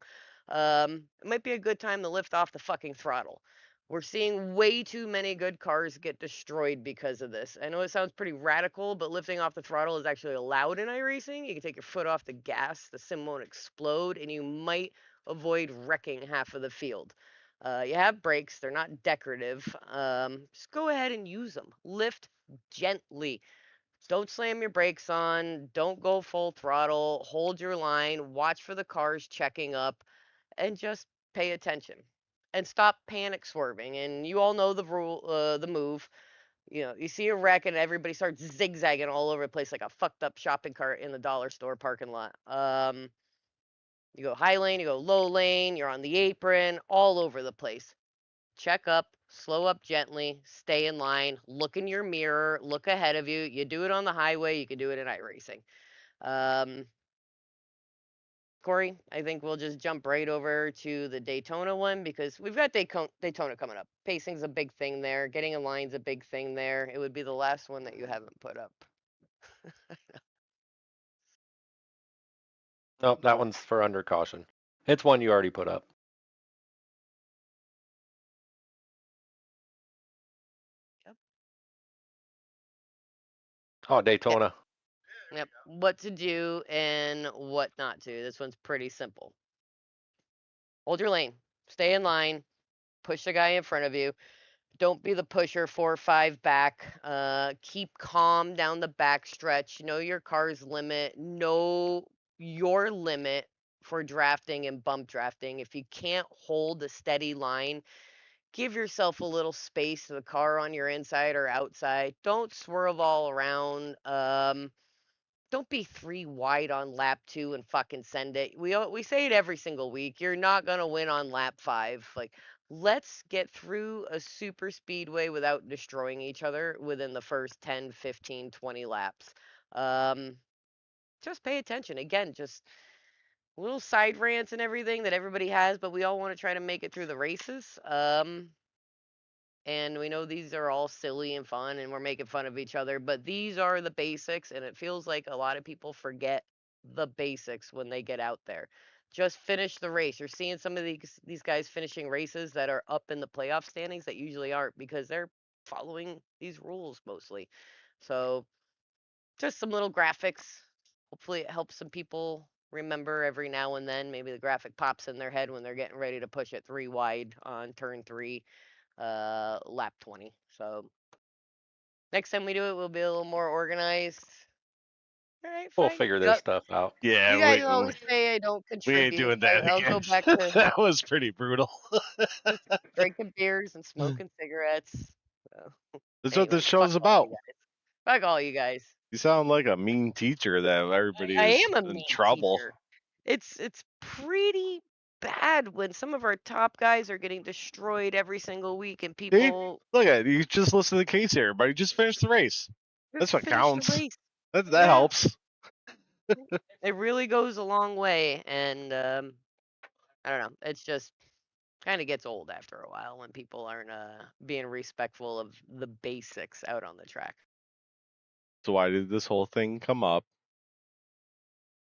It might be a good time to lift off the fucking throttle. We're seeing way too many good cars get destroyed because of this. I know it sounds pretty radical, but lifting off the throttle is actually allowed in iRacing. You can take your foot off the gas, the sim won't explode, and you might avoid wrecking half of the field. You have brakes, they're not decorative. Just go ahead and use them. Lift gently. Don't slam your brakes on, don't go full throttle, hold your line, watch for the cars checking up, and just pay attention. And stop panic swerving. And you all know the rule, the move. You know, you see a wreck and everybody starts zigzagging all over the place like a fucked up shopping cart in the dollar store parking lot. You go high lane, you go low lane, you're on the apron, all over the place. Check up, slow up gently, stay in line, look in your mirror, look ahead of you. You do it on the highway, you can do it in iRacing. Kory, I think we'll just jump right over to the Daytona one because we've got Daytona coming up. Pacing's a big thing there. Getting in line's a big thing there. It would be the last one that you haven't put up. Nope, that one's for under caution. It's one you already put up. Yep. Oh, Daytona. Yep. What to do and what not to. This one's pretty simple. Hold your lane. Stay in line. Push the guy in front of you. Don't be the pusher 4 or 5 back. Keep calm down the back stretch. Know your car's limit. Know your limit for drafting and bump drafting. If you can't hold a steady line, give yourself a little space to the car on your inside or outside. Don't swerve all around. Don't be 3 wide on lap 2 and fucking send it. We say it every single week. You're not going to win on lap 5. Like, let's get through a super speedway without destroying each other within the first 10, 15, 20 laps. Just pay attention. Again, just little side rants and everything that everybody has, but we all want to try to make it through the races. And we know these are all silly and fun and we're making fun of each other, but these are the basics. And it feels like a lot of people forget the basics when they get out there. Just finish the race. You're seeing some of these guys finishing races that are up in the playoff standings that usually aren't because they're following these rules mostly. So just some little graphics. Hopefully it helps some people remember every now and then. Maybe the graphic pops in their head when they're getting ready to push it 3 wide on turn 3, lap 20. So next time we do it, we'll be a little more organized. All right, We'll fine. figure this stuff out. Yeah, You guys always say I don't we ain't contribute. doing that I'll again. go back to That was pretty brutal. just drinking beers and smoking cigarettes. So, That's what anyways, this show's fuck all about. you guys. Fuck all you guys. You sound like a mean teacher that everybody I is am a in mean trouble. teacher. It's pretty bad when some of our top guys are getting destroyed every single week and See? people Look at it. You just listen to Casey, everybody. Just finish the race. That's what finish the counts. race. That Yeah. helps. It really goes a long way, and I don't know. It's just kind of gets old after a while when people aren't being respectful of the basics out on the track. So why did this whole thing come up?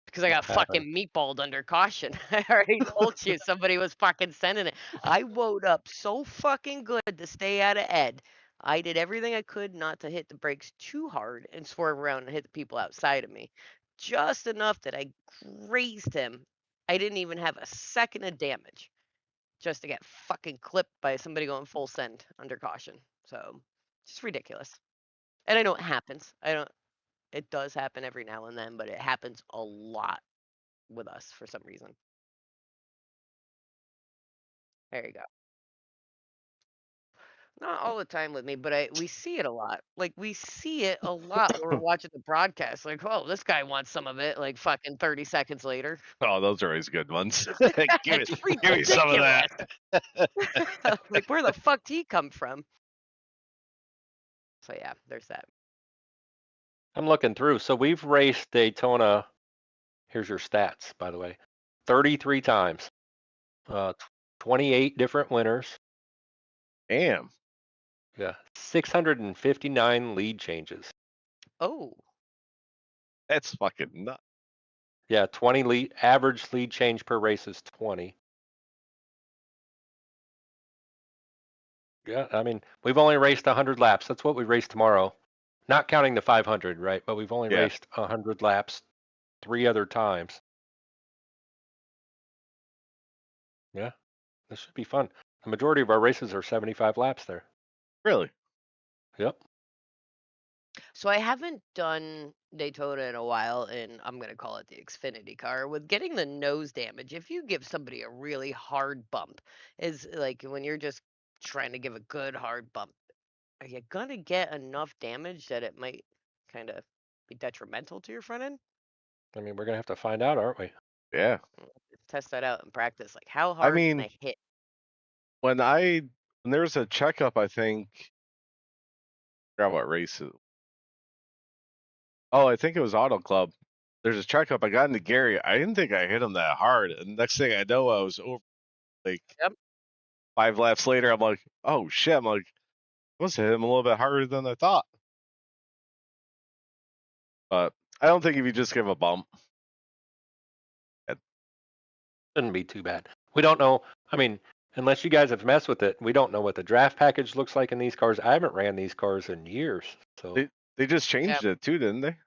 Because I got What happened? fucking meatballed under caution. I already told you somebody was fucking sending it. I woke up so fucking good to stay out of Ed. I did everything I could not to hit the brakes too hard and swerve around and hit the people outside of me. Just enough that I grazed him. I didn't even have a second of damage just to get fucking clipped by somebody going full send under caution. So, just ridiculous. And I know it happens. It does happen every now and then, but it happens a lot with us for some reason. There you go. Not all the time with me, but we see it a lot. Like we see it a lot when we're watching the broadcast. Like, oh, this guy wants some of it. Like fucking 30 seconds later. Oh, those are always good ones. It's give me some of that. Like, where the fuck did he come from? So yeah, there's that. I'm looking through. So we've raced Daytona. Here's your stats, by the way. 33 times. 28 different winners. Damn. Yeah. 659 lead changes. Oh, That's fucking nuts. Yeah, 20 average lead change per race is 20. Yeah, I mean, we've only raced 100 laps. That's what we race tomorrow. Not counting the 500, right? But we've only Yeah. raced 100 laps 3 other times. Yeah, this should be fun. The majority of our races are 75 laps there. Really? Yep. So I haven't done Daytona in a while, and I'm gonna call it the Xfinity car. With getting the nose damage, if you give somebody a really hard bump, is like when you're just trying to give a good hard bump, are you gonna get enough damage that it might kind of be detrimental to your front end? I mean, we're gonna have to find out, aren't we? Yeah. Test that out in practice. Like, how I hard can mean, I hit? when there's a checkup, I think. I forgot what race it. Oh, I think it was Auto Club. There's a checkup. I got into Gary. I didn't think I hit him that hard, and next thing I know, I was over like Yep. 5 laps later. I'm like, oh shit! I'm like, I must have hit him a little bit harder than I thought. But I don't think if you just give a bump, Shouldn't be too bad. We don't know. I mean, unless you guys have messed with it, we don't know what the draft package looks like in these cars. I haven't ran these cars in years, so they just changed it too, didn't they?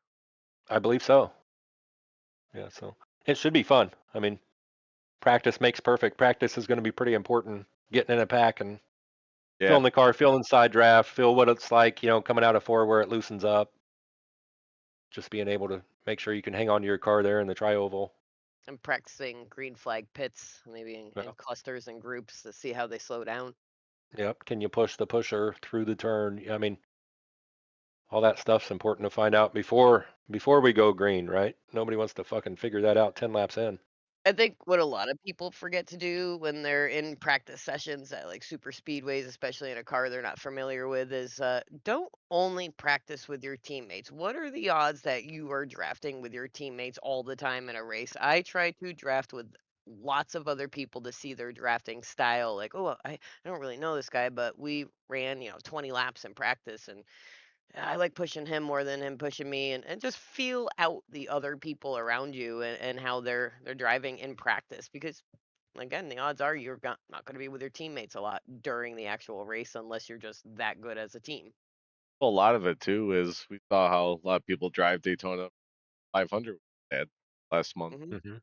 I believe so. Yeah, so it should be fun. I mean, practice makes perfect. Practice is going to be pretty important. Getting in a pack and Yeah. feeling the car, feeling side draft, feel what it's like, coming out of 4 where it loosens up. Just being able to make sure you can hang on to your car there in the tri-oval. I'm practicing green flag pits, maybe in Yeah. clusters and groups to see how they slow down. Yep. Can you push the pusher through the turn? I mean, all that stuff's important to find out before we go green, right? Nobody wants to fucking figure that out 10 laps in. I think what a lot of people forget to do when they're in practice sessions at like super speedways, especially in a car they're not familiar with, is don't only practice with your teammates. What are the odds that you are drafting with your teammates all the time in a race? I try to draft with lots of other people to see their drafting style. Like, oh, I don't really know this guy, but we ran, 20 laps in practice, and I like pushing him more than him pushing me, and just feel out the other people around you, and how they're driving in practice, because again, the odds are you're not going to be with your teammates a lot during the actual race unless you're just that good as a team. Well, a lot of it too is we saw how a lot of people drive Daytona 500 had last month. Hmm. Mm-hmm.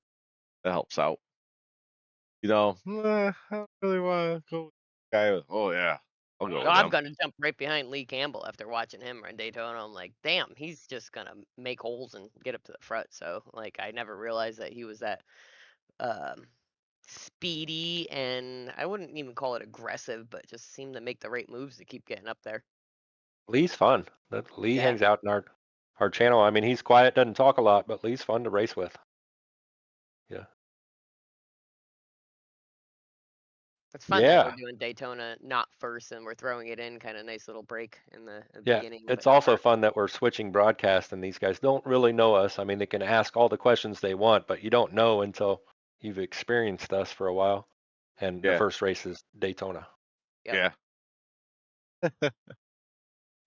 That helps out. I don't really want to go with the guy. Oh yeah, I'll go No, with I'm them. going to jump right behind Lee Campbell after watching him run Daytona. I'm like, damn, he's just going to make holes and get up to the front. So, like, I never realized that he was that um, speedy, and I wouldn't even call it aggressive, but just seemed to make the right moves to keep getting up there. Lee's fun. Lee Yeah. hangs out in our channel. I mean, he's quiet, doesn't talk a lot, but Lee's fun to race with. Yeah. It's fun that we're Yeah. doing Daytona not first, and we're throwing it in kind of nice little break in the Yeah. beginning. It's also fun that we're switching broadcast and these guys don't really know us. I mean, they can ask all the questions they want, but you don't know until you've experienced us for a while. And the Yeah. first race is Daytona. Yep. Yeah.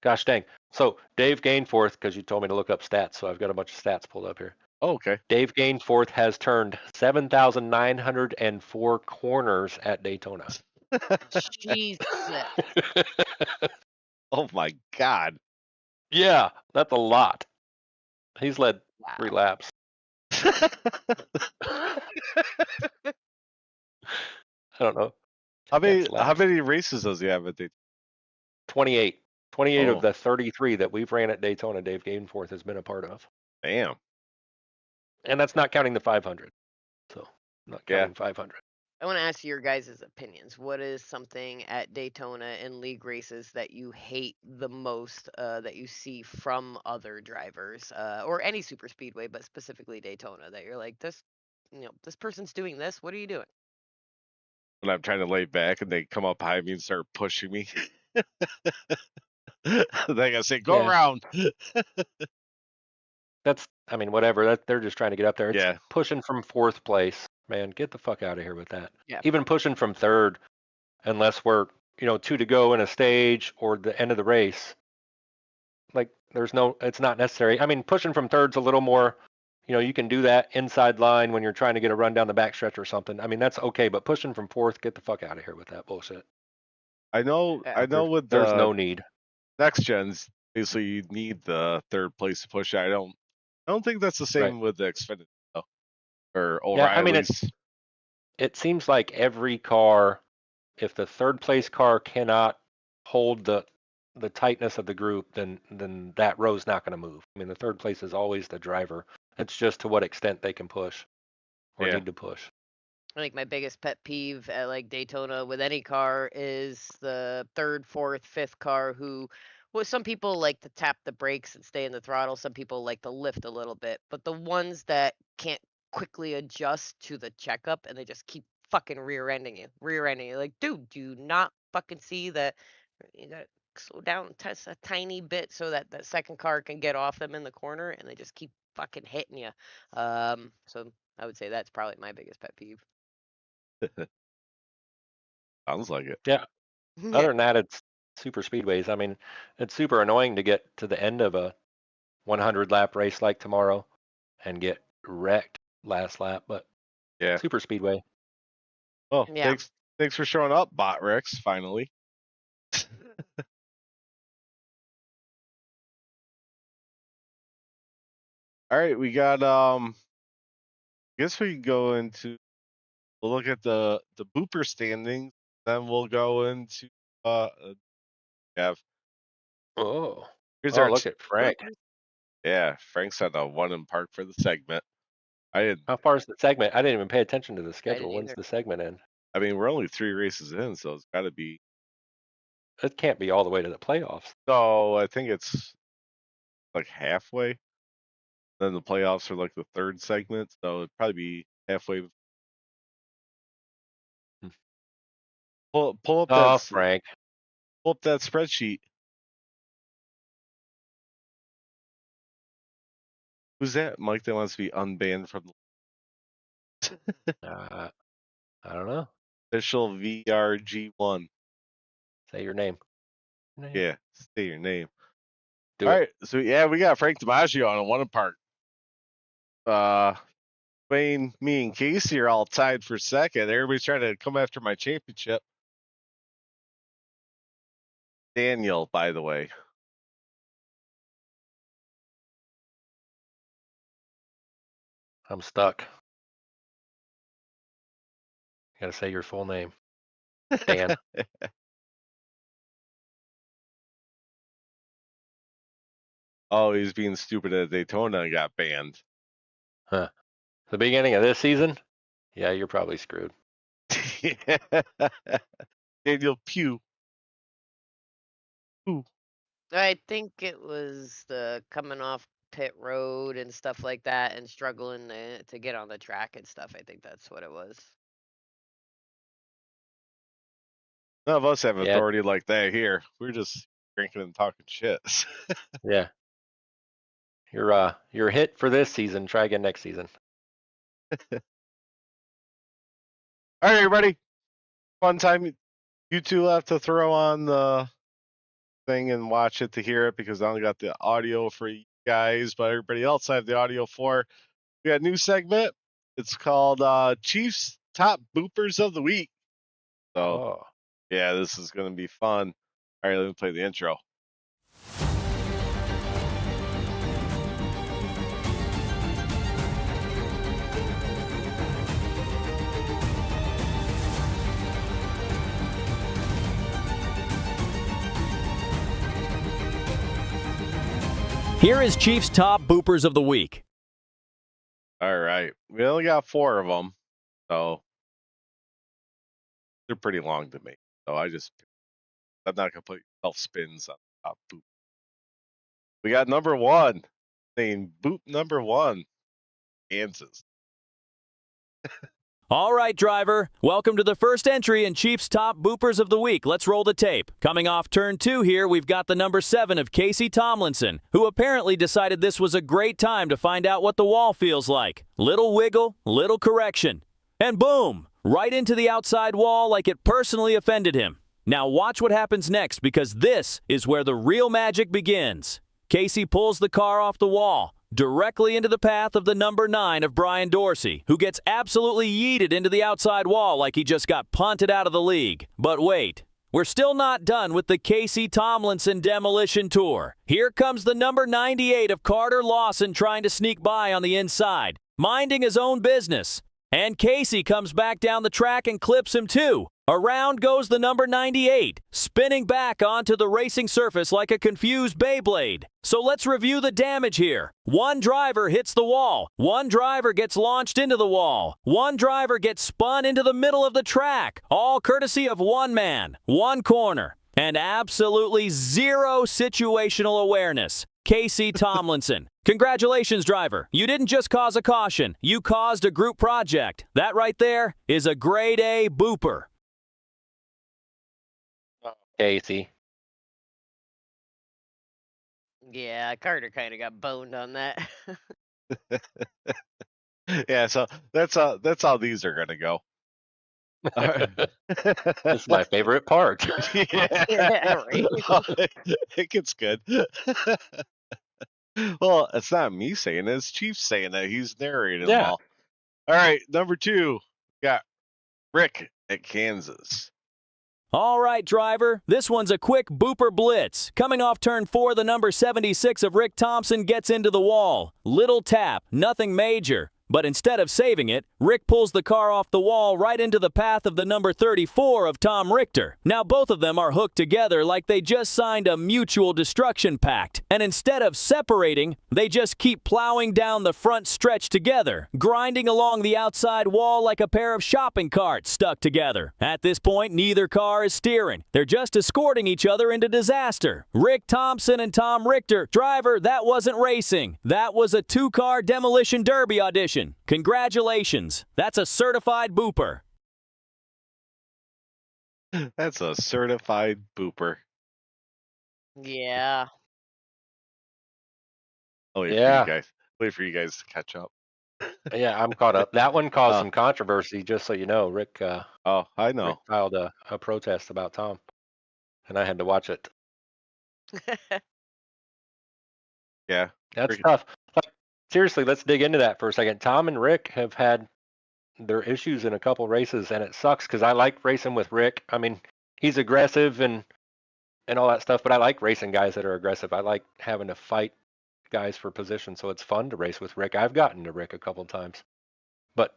Gosh dang. So Dave Gainforth, because you told me to look up stats, so I've got a bunch of stats pulled up here. Oh, okay. Dave Gainforth has turned 7,904 corners at Daytona. Jesus. Oh my God. Yeah, that's a lot. He's led 3 Wow. laps. I don't know. How many That's laps. races does he have at Daytona? 28. 28 Oh. of the 33 that we've ran at Daytona, Dave Gainforth has been a part of. Damn. And that's not counting the 500. So, not Yeah. counting 500. I want to ask your guys' opinions. What is something at Daytona and league races that you hate the most, that you see from other drivers, or any super speedway, but specifically Daytona, that you're like, this person's doing this. What are you doing? When I'm trying to lay back and they come up behind me and start pushing me. They gotta say, go Yeah. around. I mean, whatever. They're just trying to get up there. It's Yeah. pushing from 4th place. Man, get the fuck out of here with that. Yeah. Even pushing from 3rd, unless we're, 2 to go in a stage or the end of the race. Like, it's not necessary. I mean, pushing from 3rd's a little more, you can do that inside line when you're trying to get a run down the backstretch or something. I mean, that's okay, but pushing from 4th, get the fuck out of here with that bullshit. I know with There's the no need. next gens, basically you need the third place to push. I don't think that's the same with the Xfinity though, or Yeah, I mean, O'Reilly's. it seems like every car, if the third place car cannot hold the tightness of the group, then that row's not going to move. I mean, the third place is always the driver. It's just to what extent they can push or Yeah. need to push. I think my biggest pet peeve at like Daytona with any car is the third, fourth, fifth car who, well, some people like to tap the brakes and stay in the throttle. Some people like to lift a little bit, but the ones that can't quickly adjust to the checkup and they just keep fucking rear-ending you. Like, dude, do you not fucking see that you gotta slow down just a tiny bit so that that second car can get off them in the corner, and they just keep fucking hitting you. So I would say that's probably my biggest pet peeve. Sounds like it. Yeah. Yeah. Other than that, it's super speedways. I mean, it's super annoying to get to the end of a 100 lap race like tomorrow and get wrecked last lap, but Yeah. super speedway. Oh, Yeah. thanks for showing up, Bot Rex. Finally. All right, we got I guess we can go into, we'll look at the booper standings, then we'll go into have Oh, here's oh, our look two at Frank. boopers. Yeah, Frank's at a 1 in park for the segment. I didn't How far is the segment? I didn't even pay attention to the schedule. didn't When's either. the segment end? I mean, we're only 3 races in, so it's got to be. It can't be all the way to the playoffs. So I think it's like halfway. Then the playoffs are like the third segment, so it'd probably be halfway. Hmm. Pull up Oh, that Frank. pull up that spreadsheet. Who's that? Mike that wants to be unbanned from the I don't know. official VRG1. Say your name. Yeah, say your name. Do All it. right, so yeah, we got Frank DiMaggio on a 1 in park. Wayne, me, and Casey are all tied for second. Everybody's trying to come after my championship. Daniel, by the way. I'm stuck. You gotta say your full name. Dan. Oh, he's being stupid at Daytona and got banned. Huh. The beginning of this season? Yeah, you're probably screwed. Daniel Pugh. Ooh. I think it was the coming off pit road and stuff like that and struggling to get on the track and stuff. I think that's what it was. None of us have Yeah. authority like that here. We're just drinking and talking shit. Yeah. You're hit for this season. Try again next season. All right, everybody. Fun time. You two have to throw on the thing and watch it to hear it because I only got the audio for you guys, but everybody else I have the audio for. We got a new segment. It's called Chiefs Top Boopers of the Week. So, Oh. yeah, this is going to be fun. All right, let me play the intro. Here is Chiefs' top boopers of the week. All right. We only got 4 of them, so they're pretty long to me. So I'm not going to put self spins on the top boop. We got number 1, saying boop number 1, Kansas. All right, driver. Welcome to the first entry in Chiefs' top boopers of the week. Let's roll the tape. Coming off turn 2 here, we've got the number 7 of Casey Tomlinson, who apparently decided this was a great time to find out what the wall feels like. Little wiggle, little correction. And boom! Right into the outside wall like it personally offended him. Now watch what happens next because this is where the real magic begins. Casey pulls the car off the wall, directly into the path of the number 9 of Brian Dorsey, who gets absolutely yeeted into the outside wall like he just got punted out of the league. But wait, we're still not done with the Casey Tomlinson demolition tour. Here comes the number 98 of Carter Lawson trying to sneak by on the inside, minding his own business. And Casey comes back down the track and clips him too. Around goes the number 98, spinning back onto the racing surface like a confused Beyblade. So let's review the damage here. One driver hits the wall. One driver gets launched into the wall. One driver gets spun into the middle of the track, all courtesy of one man, one corner, and absolutely zero situational awareness. Casey Tomlinson. Congratulations, driver. You didn't just cause a caution. You caused a group project. That right there is a grade A booper. Casey. Yeah, Carter kind of got boned on that. Yeah, so that's how these are gonna go. All right. This is my favorite part. Yeah. Yeah, right. It gets good. Well, it's not me saying it, it's Chief saying it. He's narrating them Yeah. all. All right, number 2, got Rick at Kansas. All right, driver. This one's a quick booper blitz. Coming off turn 4, the number 76 of Rick Thompson gets into the wall. Little tap, nothing major. But instead of saving it, Rick pulls the car off the wall right into the path of the number 34 of Tom Richter. Now both of them are hooked together like they just signed a mutual destruction pact. And instead of separating, they just keep plowing down the front stretch together, grinding along the outside wall like a pair of shopping carts stuck together. At this point, neither car is steering. They're just escorting each other into disaster. Rick Thompson and Tom Richter. Driver, that wasn't racing. That was a 2-car demolition derby audition. Congratulations. That's a certified booper. That's a certified booper. Yeah. Oh, Yeah. Wait for you guys to catch up. Yeah, I'm caught up. That one caused some controversy, just so you know. Rick, Oh, I know. Rick filed a protest about Tom, and I had to watch it. Yeah. That's Rick- tough. Like, seriously, let's dig into that for a second. Tom and Rick have had their issues in a couple races, and it sucks because I like racing with Rick. I mean, he's aggressive and all that stuff, but I like racing guys that are aggressive. I like having to fight guys for position, so it's fun to race with Rick. I've gotten to Rick a couple times, but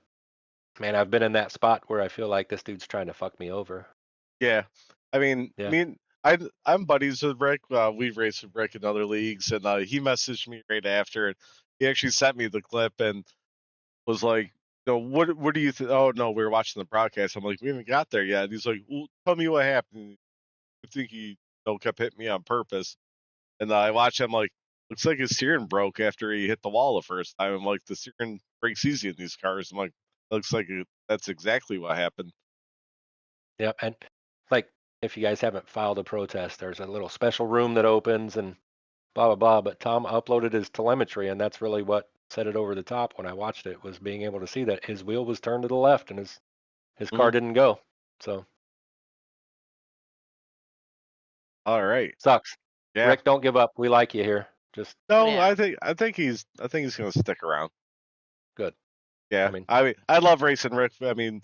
man, I've been in that spot where I feel like this dude's trying to fuck me over. Yeah. I mean, Yeah. I'm buddies with Rick. We've raced with Rick in other leagues, and he messaged me right after, and he actually sent me the clip and was like, "No, what do you think?" Oh no, we were watching the broadcast. I'm like, "We haven't got there yet." And he's like, "Well, tell me what happened." I think he kept hitting me on purpose, and I watched him like, looks like his steering broke after he hit the wall the first time. I'm like, the steering breaks easy in these cars. I'm like, looks like that's exactly what happened. Yeah, and like if you guys haven't filed a protest, there's a little special room that opens and blah blah blah. But Tom uploaded his telemetry, and that's really what set it over the top when I watched it, was being able to see that his wheel was turned to the left and his car didn't go. So All right. sucks. Yeah. Rick, don't give up. We like you here. Just No, Yeah. I think he's gonna stick around. good. Yeah. I mean- I love racing Rick. I mean,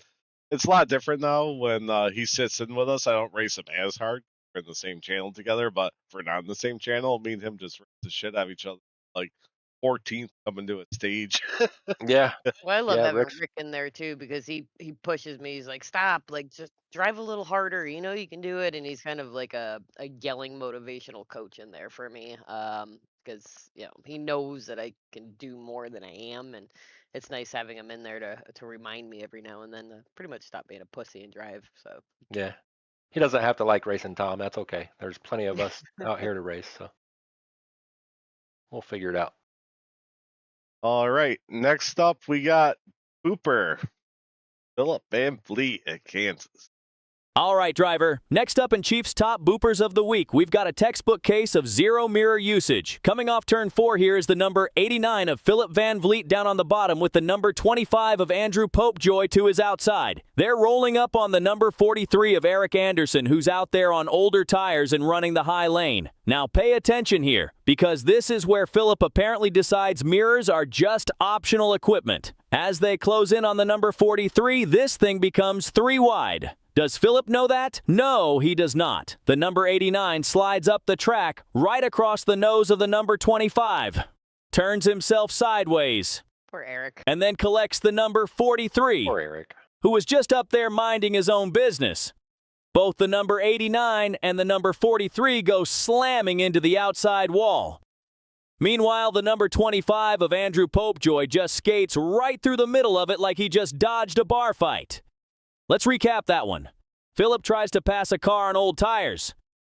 it's a lot different now when he sits in with us. I don't race him as hard. We're in the same channel together, but if we're not in the same channel, me and him just race the shit out of each other. Like 14th coming to a stage. Yeah. Well, I love Yeah, having Rick's- Rick in there too because he pushes me. He's like, "Stop! Like, just drive a little harder. You know you can do it." And he's kind of like a yelling motivational coach in there for me. Because he knows that I can do more than I am, and it's nice having him in there to remind me every now and then to pretty much stop being a pussy and drive. So Yeah. He doesn't have to like racing Tom. That's okay. There's plenty of us out here to race, so we'll figure it out. All right. Next up, we got Cooper. Philip Van Vliet at Kansas. All right, driver. Next up in Chiefs' top boopers of the week, we've got a textbook case of zero mirror usage. Coming off turn 4 here is the number 89 of Philip Van Vliet down on the bottom with the number 25 of Andrew Popejoy to his outside. They're rolling up on the number 43 of Eric Anderson, who's out there on older tires and running the high lane. Now pay attention here, because this is where Philip apparently decides mirrors are just optional equipment. As they close in on the number 43, this thing becomes 3 wide. Does Philip know that? No, he does not. The number 89 slides up the track right across the nose of the number 25, turns himself sideways, Poor Eric. and then collects the number 43, Poor Eric. who was just up there minding his own business. Both the number 89 and the number 43 go slamming into the outside wall. Meanwhile, the number 25 of Andrew Popejoy just skates right through the middle of it like he just dodged a bar fight. Let's recap that one. Philip tries to pass a car on old tires,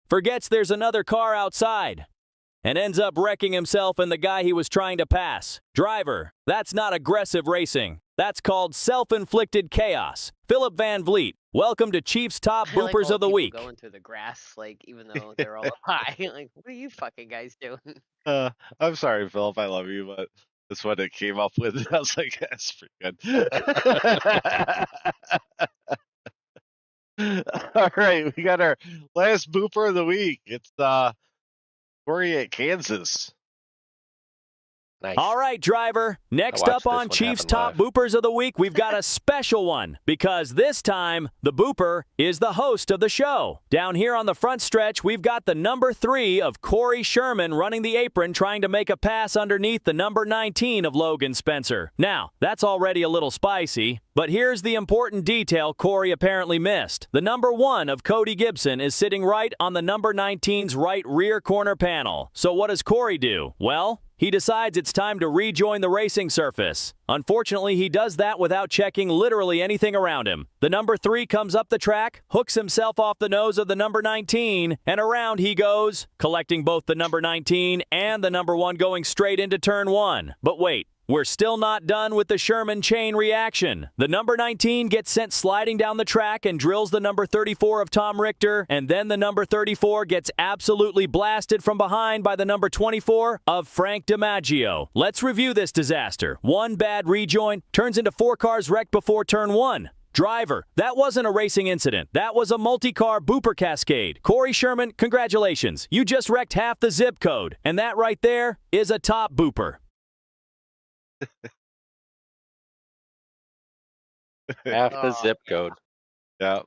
forgets there's another car outside, and ends up wrecking himself and the guy he was trying to pass. Driver, that's not aggressive racing. That's called self-inflicted chaos. Philip Van Vliet, welcome to Chiefs Top I like Boopers all of the people Week. going through the grass, like, even though they're all up high. Like, what are you fucking guys doing? I'm sorry, Philip. I love you, but that's what it came up with. I was like, that's pretty good. All right, we got our last booper of the week. It's Kory at Kansas. Nice. All right, driver. Next watched up this on one Chiefs happen Top live. Boopers of the Week, we've got a special one because this time the booper is the host of the show. Down here on the front stretch, we've got the number 3 of Kory Sherman running the apron trying to make a pass underneath the number 19 of Logan Spencer. Now, that's already a little spicy, but here's the important detail Kory apparently missed. The number 1 of Cody Gibson is sitting right on the number 19's right rear corner panel. So what does Kory do? Well, he decides it's time to rejoin the racing surface. Unfortunately, he does that without checking literally anything around him. The number 3 comes up the track, hooks himself off the nose of the number 19, and around he goes, collecting both the number 19 and the number 1 going straight into turn 1. But wait. We're still not done with the Sherman chain reaction. The number 19 gets sent sliding down the track and drills the number 34 of Tom Richter, and then the number 34 gets absolutely blasted from behind by the number 24 of Frank DiMaggio. Let's review this disaster. 1 bad rejoin turns into 4 cars wrecked before turn 1. Driver, that wasn't a racing incident. That was a multi-car booper cascade. Kory Sherman, congratulations. You just wrecked half the zip code, and that right there is a top booper. Half the Oh. zip code. Yeah,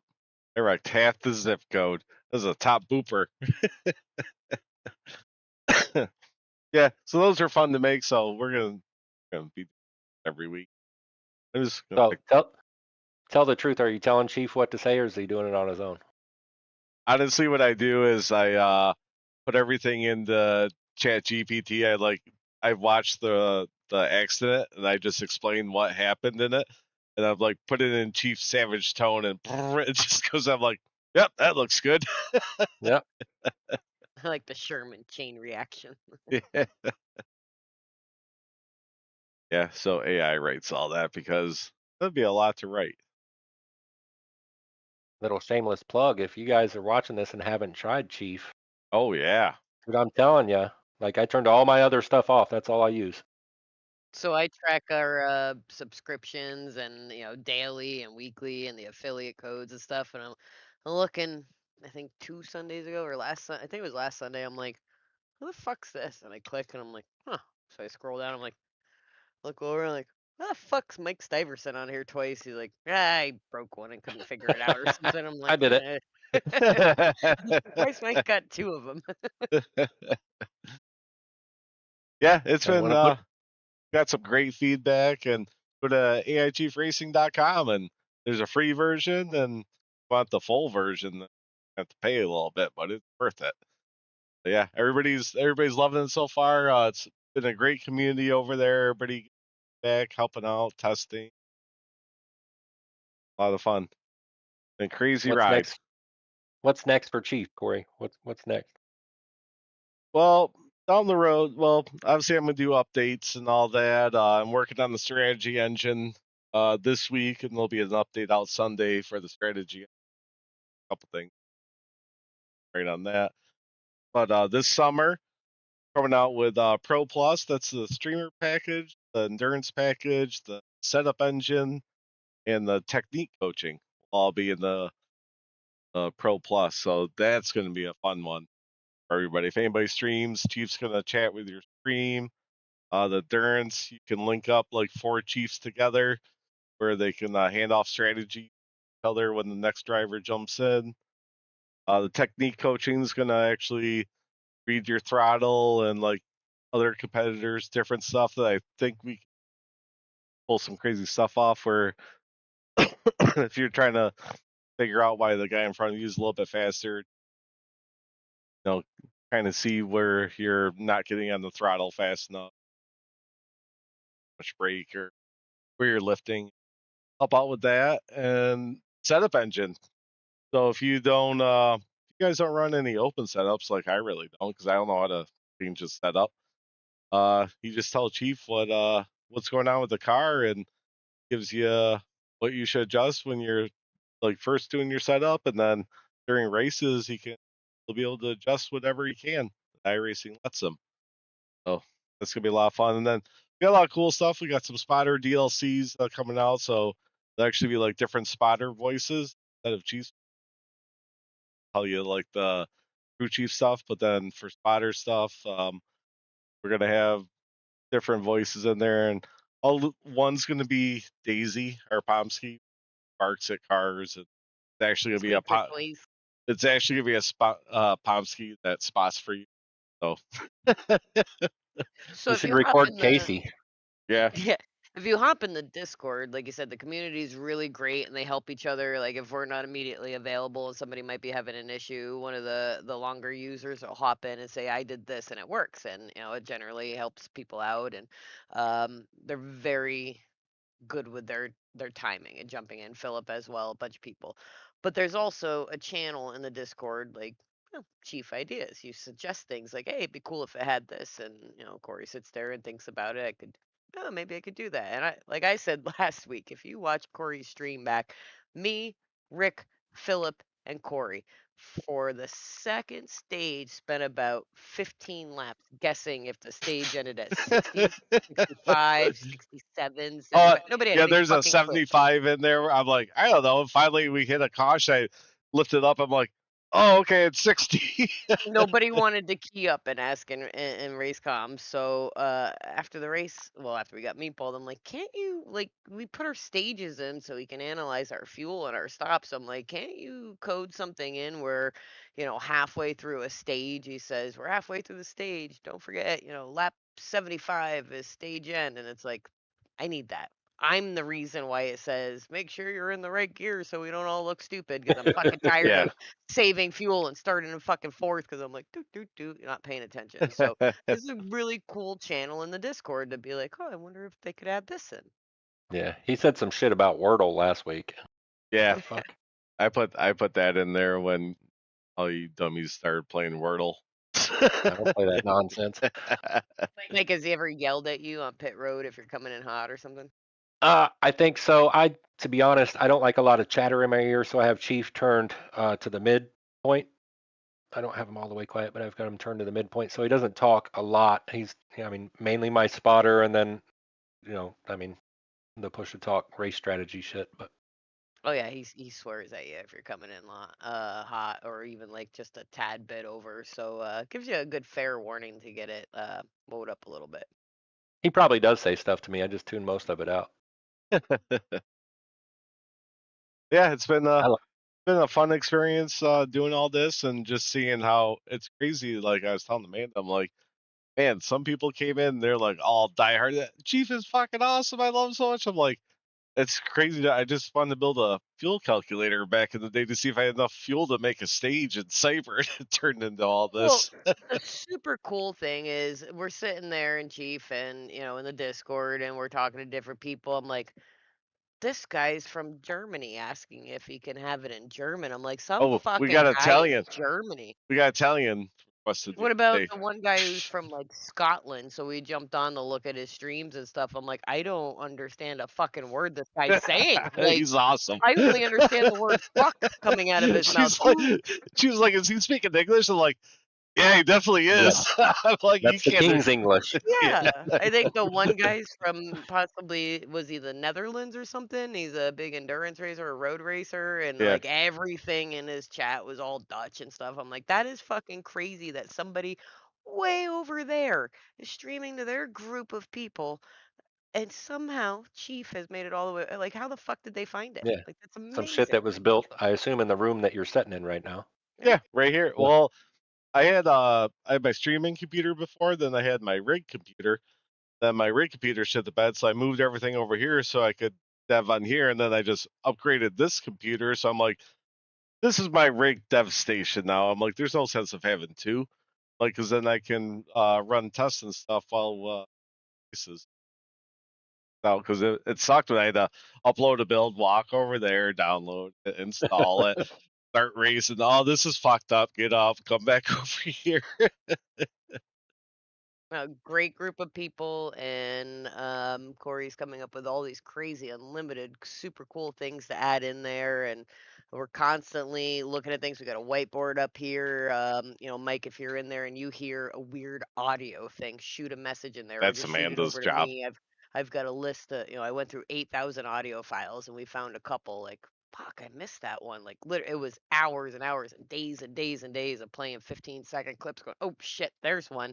I wrecked half the zip code. This is a top booper. Yeah, so those are fun to make. So we're gonna be every week. I'm just gonna So tell the truth. Are you telling Chief what to say, or is he doing it on his own? honestly, what I do is I put everything into Chat GPT. I watched the accident and I just explain what happened in it, and I've like put it in Chief Savage tone, and it just goes. I'm like, yep, that looks good. Yep. I like the Sherman chain reaction. Yeah. Yeah. So AI writes all that because that'd be a lot to write. Little shameless plug. If you guys are watching this and haven't tried Chief, Oh yeah. dude, I'm telling you, like I turned all my other stuff off. That's all I use. So I track our subscriptions and daily and weekly and the affiliate codes and stuff. And I'm looking. I think 2 Sundays ago or I think it was last Sunday. I'm like, who the fuck's this? And I click and I'm like, huh. So I scroll down. I'm like, look over. I'm like, what the fuck's Mike Stiverson on here twice? He's like, I broke one and couldn't figure it out or something. I'm like, I did it. Twice Mike got 2 of them. Yeah, it's I been wanna got some great feedback, and go to aichiefracing.com and there's a free version, and if you want the full version, you have to pay a little bit, but it's worth it. But yeah, everybody's loving it so far. It's been a great community over there. Everybody back helping out, testing. A lot of fun. And crazy What's ride. next? What's next for Chief, Kory? What's next? Well, down the road, obviously I'm gonna do updates and all that. I'm working on the strategy engine this week, and there'll be an update out Sunday for the strategy. A couple things right on that. But this summer, coming out with Pro Plus. That's the streamer package, the endurance package, the setup engine, and the technique coaching will all be in the Pro Plus. So that's going to be a fun one for everybody. If anybody streams, Chief's going to chat with your stream. The endurance, you can link up like 4 Chiefs together where they can hand off strategy other when the next driver jumps in. The technique coaching is going to actually read your throttle and like other competitors, different stuff that I think we can pull some crazy stuff off where if you're trying to figure out why the guy in front of you is a little bit faster, kind of see where you're not getting on the throttle fast enough, much brake, or where you're lifting. Help out with that and setup engine. So if you don't, you guys don't run any open setups like I really don't, because I don't know how to change the setup. You just tell Chief what's going on with the car and gives you what you should adjust when you're like first doing your setup, and then during races he'll be able to adjust whatever he can. iRacing lets him. So that's gonna be a lot of fun. And then we got a lot of cool stuff. We got some spotter DLCs coming out, so there'll actually be like different spotter voices instead of Chiefs. Tell you like the crew chief stuff, but then for spotter stuff, we're gonna have different voices in there, and one's gonna be Daisy, our Pomsky, barks at cars. It's actually gonna be a Squeak noise. It's actually gonna be a spot Pomsky that spots for you. So So You if should you hop record in the Casey. yeah, yeah, if you hop in the Discord, like you said, the community is really great and they help each other. Like if we're not immediately available and somebody might be having an issue, one of the longer users will hop in and say, "I did this and it works," and it generally helps people out. And they're very good with their timing and jumping in. Philip as well, a bunch of people. But there's also a channel in the Discord, like chief ideas. You suggest things like, "Hey, it'd be cool if it had this," and Kory sits there and thinks about it. Maybe I could do that. And like I said last week, if you watch Kory's stream back, me, Rick, Philip, and Kory for the second stage spent about 15 laps guessing if the stage ended at 60, 65, 67, oh 75. Nobody had yeah, any there's a fucking clue. 75 in there. I'm like, I don't know. Finally, we hit a caution. I lifted up. I'm like, oh, okay, it's 60. Nobody wanted to key up and ask in race comms. So after the race, well, after we got meatballed, I'm like, can't you, like, we put our stages in so we can analyze our fuel and our stops. I'm like, can't you code something in where, halfway through a stage, he says, we're halfway through the stage. Don't forget, lap 75 is stage end. And it's like, I need that. I'm the reason why it says make sure you're in the right gear so we don't all look stupid, because I'm fucking tired Yeah. of saving fuel and starting in fucking fourth because I'm like, doot, doot, doot, you're not paying attention. So this is a really cool channel in the Discord to be like, oh, I wonder if they could add this in. Yeah, he said some shit about Wordle last week. Yeah, The fuck? I put that in there when all you dummies started playing Wordle. I don't play that nonsense. Like, has he ever yelled at you on pit road if you're coming in hot or something? I think so. To be honest, I don't like a lot of chatter in my ear, so I have Chief turned to the mid point. I don't have him all the way quiet, but I've got him turned to the midpoint, so he doesn't talk a lot. He's, mainly my spotter, and then, the push to talk race strategy shit. But Oh yeah, he swears at you if you're coming in hot or even like just a tad bit over. So gives you a good fair warning to get it mowed up a little bit. he probably does say stuff to me. I just tune most of it out. Yeah, it's been I lo- been a fun experience doing all this and just seeing how it's crazy. Like I was telling Amanda, I'm like, man, some people came in, they're like all diehard. Chief is fucking awesome. I love him so much. I'm like, it's crazy. That I just wanted to build a fuel calculator back in the day to see if I had enough fuel to make a stage in Cyber. It turned into all Well, this. the super cool thing is we're sitting there in Chief and in the Discord and we're talking to different people. I'm like, this guy's from Germany asking if he can have it in German. I'm like, some Oh, we fucking got guy in Italian. Germany. We got Italian requested. What about Hey, the one guy who's from like Scotland? So we jumped on to look at his streams and stuff. I'm like, I don't understand a fucking word this guy's saying. Like, he's awesome. I only understand the word fuck coming out of his mouth. She was like, is he speaking English? I'm like, yeah, he definitely is. I'm like, you That's the can't. King's English. Yeah, I think the one guy's from possibly was he the Netherlands or something. He's a big endurance racer or road racer, and Yeah. like everything in his chat was all Dutch and stuff. I'm like, that is fucking crazy that somebody way over there is streaming to their group of people And somehow Chief has made it all the way. Like, how the fuck did they find it? Yeah. Like, that's Some shit that amazing. was built, I assume, in the room that you're sitting in right now. Yeah, right here. Yeah. Well, I had my streaming computer before, then I had my rig computer. Then my rig computer shit the bed, so I moved everything over here so I could dev on here, and then I just upgraded this computer. So I'm like, this is my rig dev station now. I'm like, there's no sense of having two, like, because then I can run tests and stuff while races. No, because it sucked when I had to upload a build, walk over there, download it, install it, start racing. Oh, this is fucked up. Get up, come back over here. A great group of people, and Kory's coming up with all these crazy, unlimited, super cool things to add in there, and we're constantly looking at things. We got a whiteboard up here. Mike, if you're in there and you hear a weird audio thing, shoot a message in there or That's just shoot it Amanda's over to job. me. I've got a list of, I went through 8,000 audio files and we found a couple. Like, fuck, I missed that one. Like, literally, it was hours and hours and days and days and days of playing 15-second clips. Going, oh shit, there's one.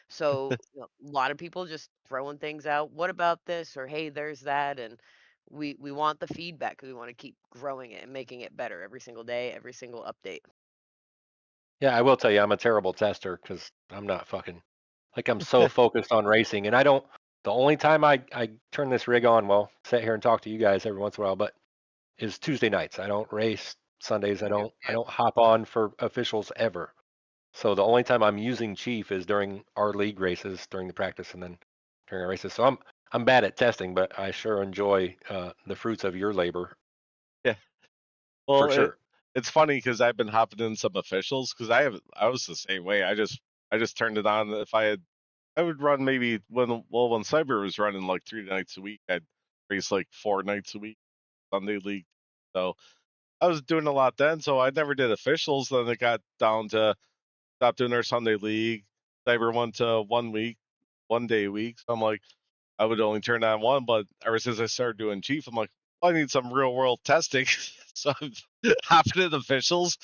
So a lot of people just throwing things out. What about this? Or hey, there's that. And we want the feedback because we want to keep growing it and making it better every single day, every single update. Yeah, I will tell you, I'm a terrible tester because I'm not fucking like I'm so focused on racing, and I don't. The only time I turn this rig on, well, sit here and talk to you guys every once in a while, but is Tuesday nights. I don't race Sundays. I don't hop on for officials ever. So the only time I'm using Chief is during our league races, during the practice, and then during our races. So I'm bad at testing, but I sure enjoy the fruits of your labor Yeah. for Well, sure. it's funny because I've been hopping in some officials because I was the same way. I just turned it on. If I would run maybe when Cyber was running like 3 nights a week, I'd race like 4 nights a week, Sunday league. So I was doing a lot then. So I never did officials. Then it got down to stop doing our Sunday league. Cyber went to 1 week, 1 day a week. So I'm like, I would only turn on one, but ever since I started doing Chief, I'm like, well, I need some real world testing. So I'm hopping in officials,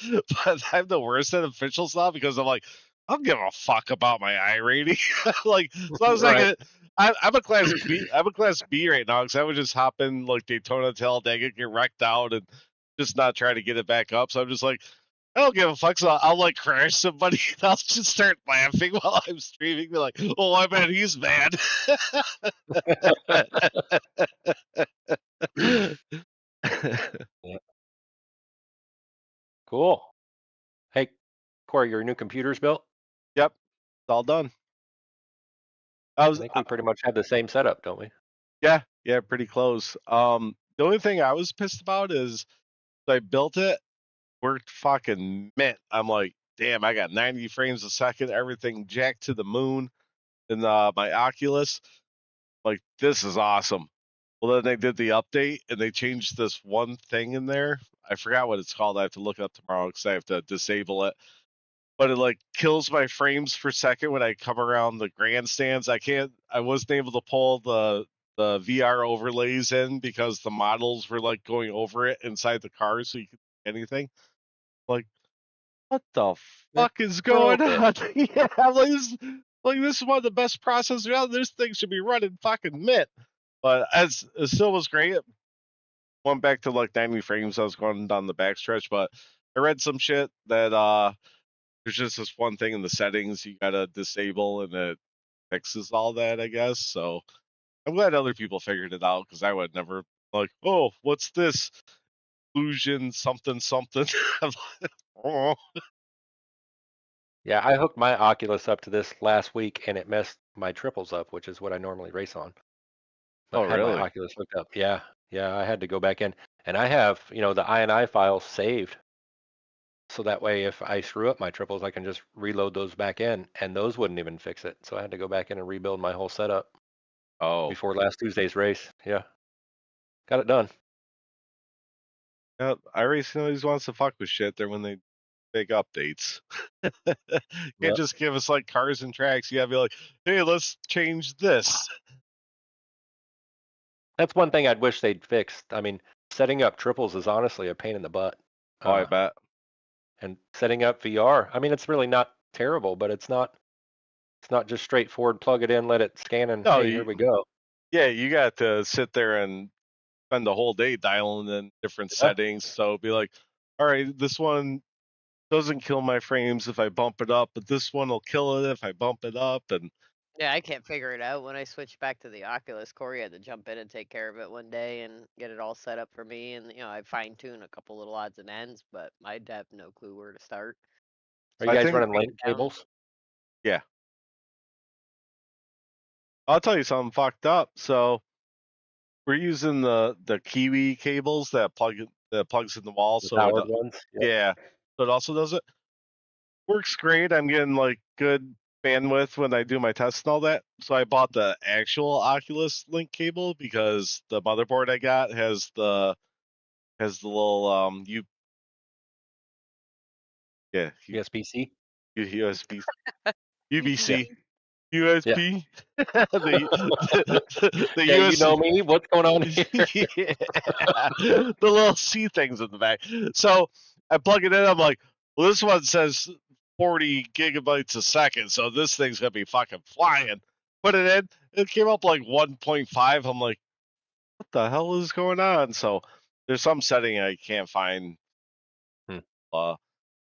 but I'm the worst at officials now because I'm like, I don't give a fuck about my iRating. Like, so I was Right. like, I'm a class B. I'm a class B right now because I would just hop in like Daytona, Talladega, get wrecked out, and just not try to get it back up. So I'm just like, I don't give a fuck. So I'll like crash somebody and I'll just start laughing while I'm streaming. Be like, oh, I bet he's mad. Yeah. Cool. Hey, Corey, your new computer's built? Yep, it's all done. I I was, think we pretty much have the same setup, don't we? yeah, pretty close. The only thing I was pissed about is I built it, worked fucking mint. I'm like, damn, I got 90 frames a second, everything jacked to the moon in my Oculus. Like, this is awesome. Well, then they did the update and they changed this one thing in there. I forgot what it's called. I have to look it up tomorrow because I have to disable it. But it like kills my frames per second when I come around the grandstands. I wasn't able to pull the VR overlays in because the models were like going over it inside the car so you could see anything. Like, what the They're fuck is going broken. on? Yeah, this is one of the best processors out. This thing should be running fucking mint. But as it still was great. Went back to like 90 frames. I was going down the backstretch, but I read some shit that there's just this one thing in the settings you gotta disable, and it fixes all that, I guess. So I'm glad other people figured it out because I would never like, oh, what's this illusion something something. I'm like, oh. Yeah, I hooked my Oculus up to this last week and it messed my triples up, which is what I normally race on. But Oh, I had my really? Oculus hooked up. Yeah. Yeah, I had to go back in. And I have, the INI files saved. So that way if I screw up my triples, I can just reload those back in and those wouldn't even fix it. So I had to go back in and rebuild my whole setup Oh, before last Tuesday's race. Yeah. Got it done. yeah. iRacing always wants to fuck with shit there when they big updates. Can't Yep. just give us like cars and tracks. You gotta be like, hey, let's change this. That's one thing I'd wish they'd fixed. I mean, setting up triples is honestly a pain in the butt. Oh, I bet. And setting up VR, I mean, it's really not terrible, but it's not just straightforward. Plug it in, let it scan, and No, hey, here we go. Yeah, you got to sit there and spend the whole day dialing in different Yeah. settings. So be like, all right, this one doesn't kill my frames if I bump it up, but this one will kill it if I bump it up. And Yeah, I can't figure it out. When I switched back to the Oculus, Kory had to jump in and take care of it one day and get it all set up for me. And I fine tune a couple little odds and ends, but I'd have no clue where to start. Are So you I guys think, running break link it down. cables? yeah, I'll tell you something fucked up. So we're using the Kiwi cables that plugs in the wall. The So powered ones? Yep. yeah, so it also does it. Works great. I'm getting like good bandwidth when I do my tests and all that. So I bought the actual Oculus Link cable because the motherboard I got has the little USB-C? USB UBC. UBC USB the Yeah, you know USB me. What's going on here? yeah. The little C things in the back. So I plug it in. I'm like, well, this one says 40 gigabytes a second, so this thing's gonna be fucking flying. Put it in. It came up like 1.5. I'm like, what the hell is going on? So there's some setting I can't find Hmm.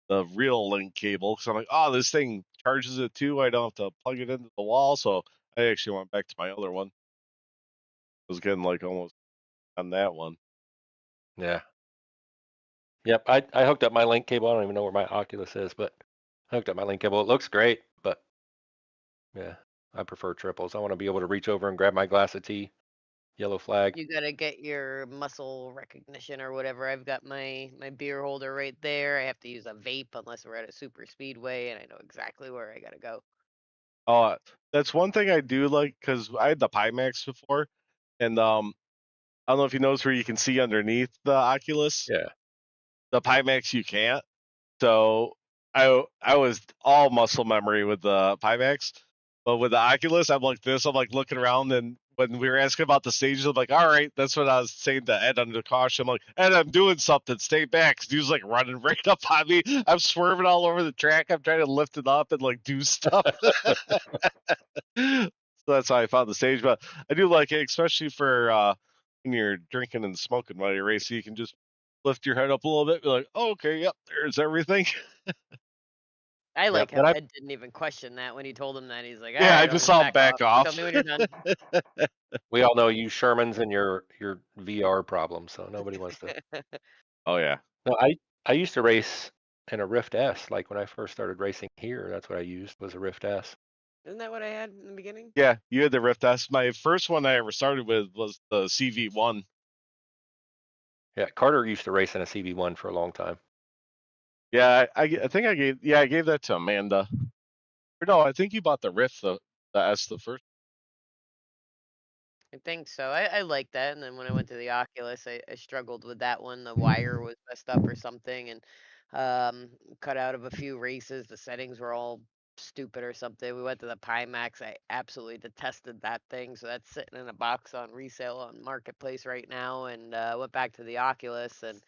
the real link cable because I'm like, oh, this thing charges it too. I don't have to plug it into the wall. So I actually went back to my other one. I was getting like almost on that one. Yeah. Yep. I hooked up my link cable. I don't even know where my Oculus is, but I hooked up my link cable. It looks great, but yeah, I prefer triples. I want to be able to reach over and grab my glass of tea. Yellow flag. You gotta get your muscle recognition or whatever. I've got my beer holder right there. I have to use a vape unless we're at a super speedway, and I know exactly where I gotta go. Oh, that's one thing I do like because I had the Pimax before, and I don't know if you notice where you can see underneath the Oculus. Yeah. The Pimax you can't. So I was all muscle memory with the Pimax, but with the Oculus, I'm like this. I'm like looking around, and when we were asking about the stages, I'm like, all right, that's what I was saying to Ed under the caution. I'm like, Ed, I'm doing something. Stay back. 'Cause he was like running right up on me. I'm swerving all over the track. I'm trying to lift it up and like do stuff. So that's how I found the stage. But I do like it, especially for when you're drinking and smoking while you're racing. You can just lift your head up a little bit, be like, oh, okay, yep, there's everything. I Yep. like how And Ed didn't even question that when he told him that. He's like, all Yeah, I right, I'll just just saw him back Tell off. me when you're done. we all know you Shermans and your VR problems, so nobody wants to. Oh yeah. No, I used to race in a Rift S. Like when I first started racing here, that's what I used was a Rift S. Isn't that what I had in the beginning? Yeah, you had the Rift S. My first one I ever started with was the CV1. Yeah, Carter used to race in a CV1 for a long time. Yeah, I think I gave that to Amanda. Or no, I think you bought the Rift, the S the first. I think so. I like that. And then when I went to the Oculus, I struggled with that one. The wire was messed up or something, and cut out of a few races. The settings were all stupid or something. We went to the Pimax. I absolutely detested that thing. So that's sitting in a box on resale on Marketplace right now. And went back to the Oculus, and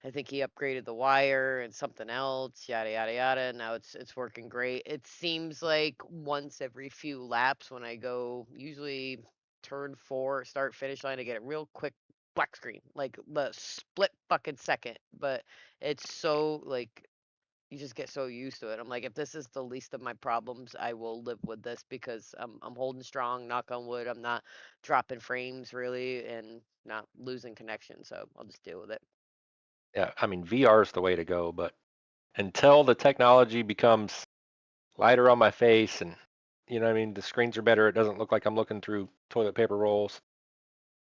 I think he upgraded the wire and something else, yada yada yada. Now it's working great. It seems like once every few laps when I go, usually turn 4, start finish line, I get a real quick black screen, like the split fucking second. But it's so like you just get so used to it. I'm like, if this is the least of my problems, I will live with this because I'm holding strong, knock on wood. I'm not dropping frames really and not losing connection, so I'll just deal with it. Yeah, I mean VR is the way to go, but until the technology becomes lighter on my face and what I mean, the screens are better. It doesn't look like I'm looking through toilet paper rolls.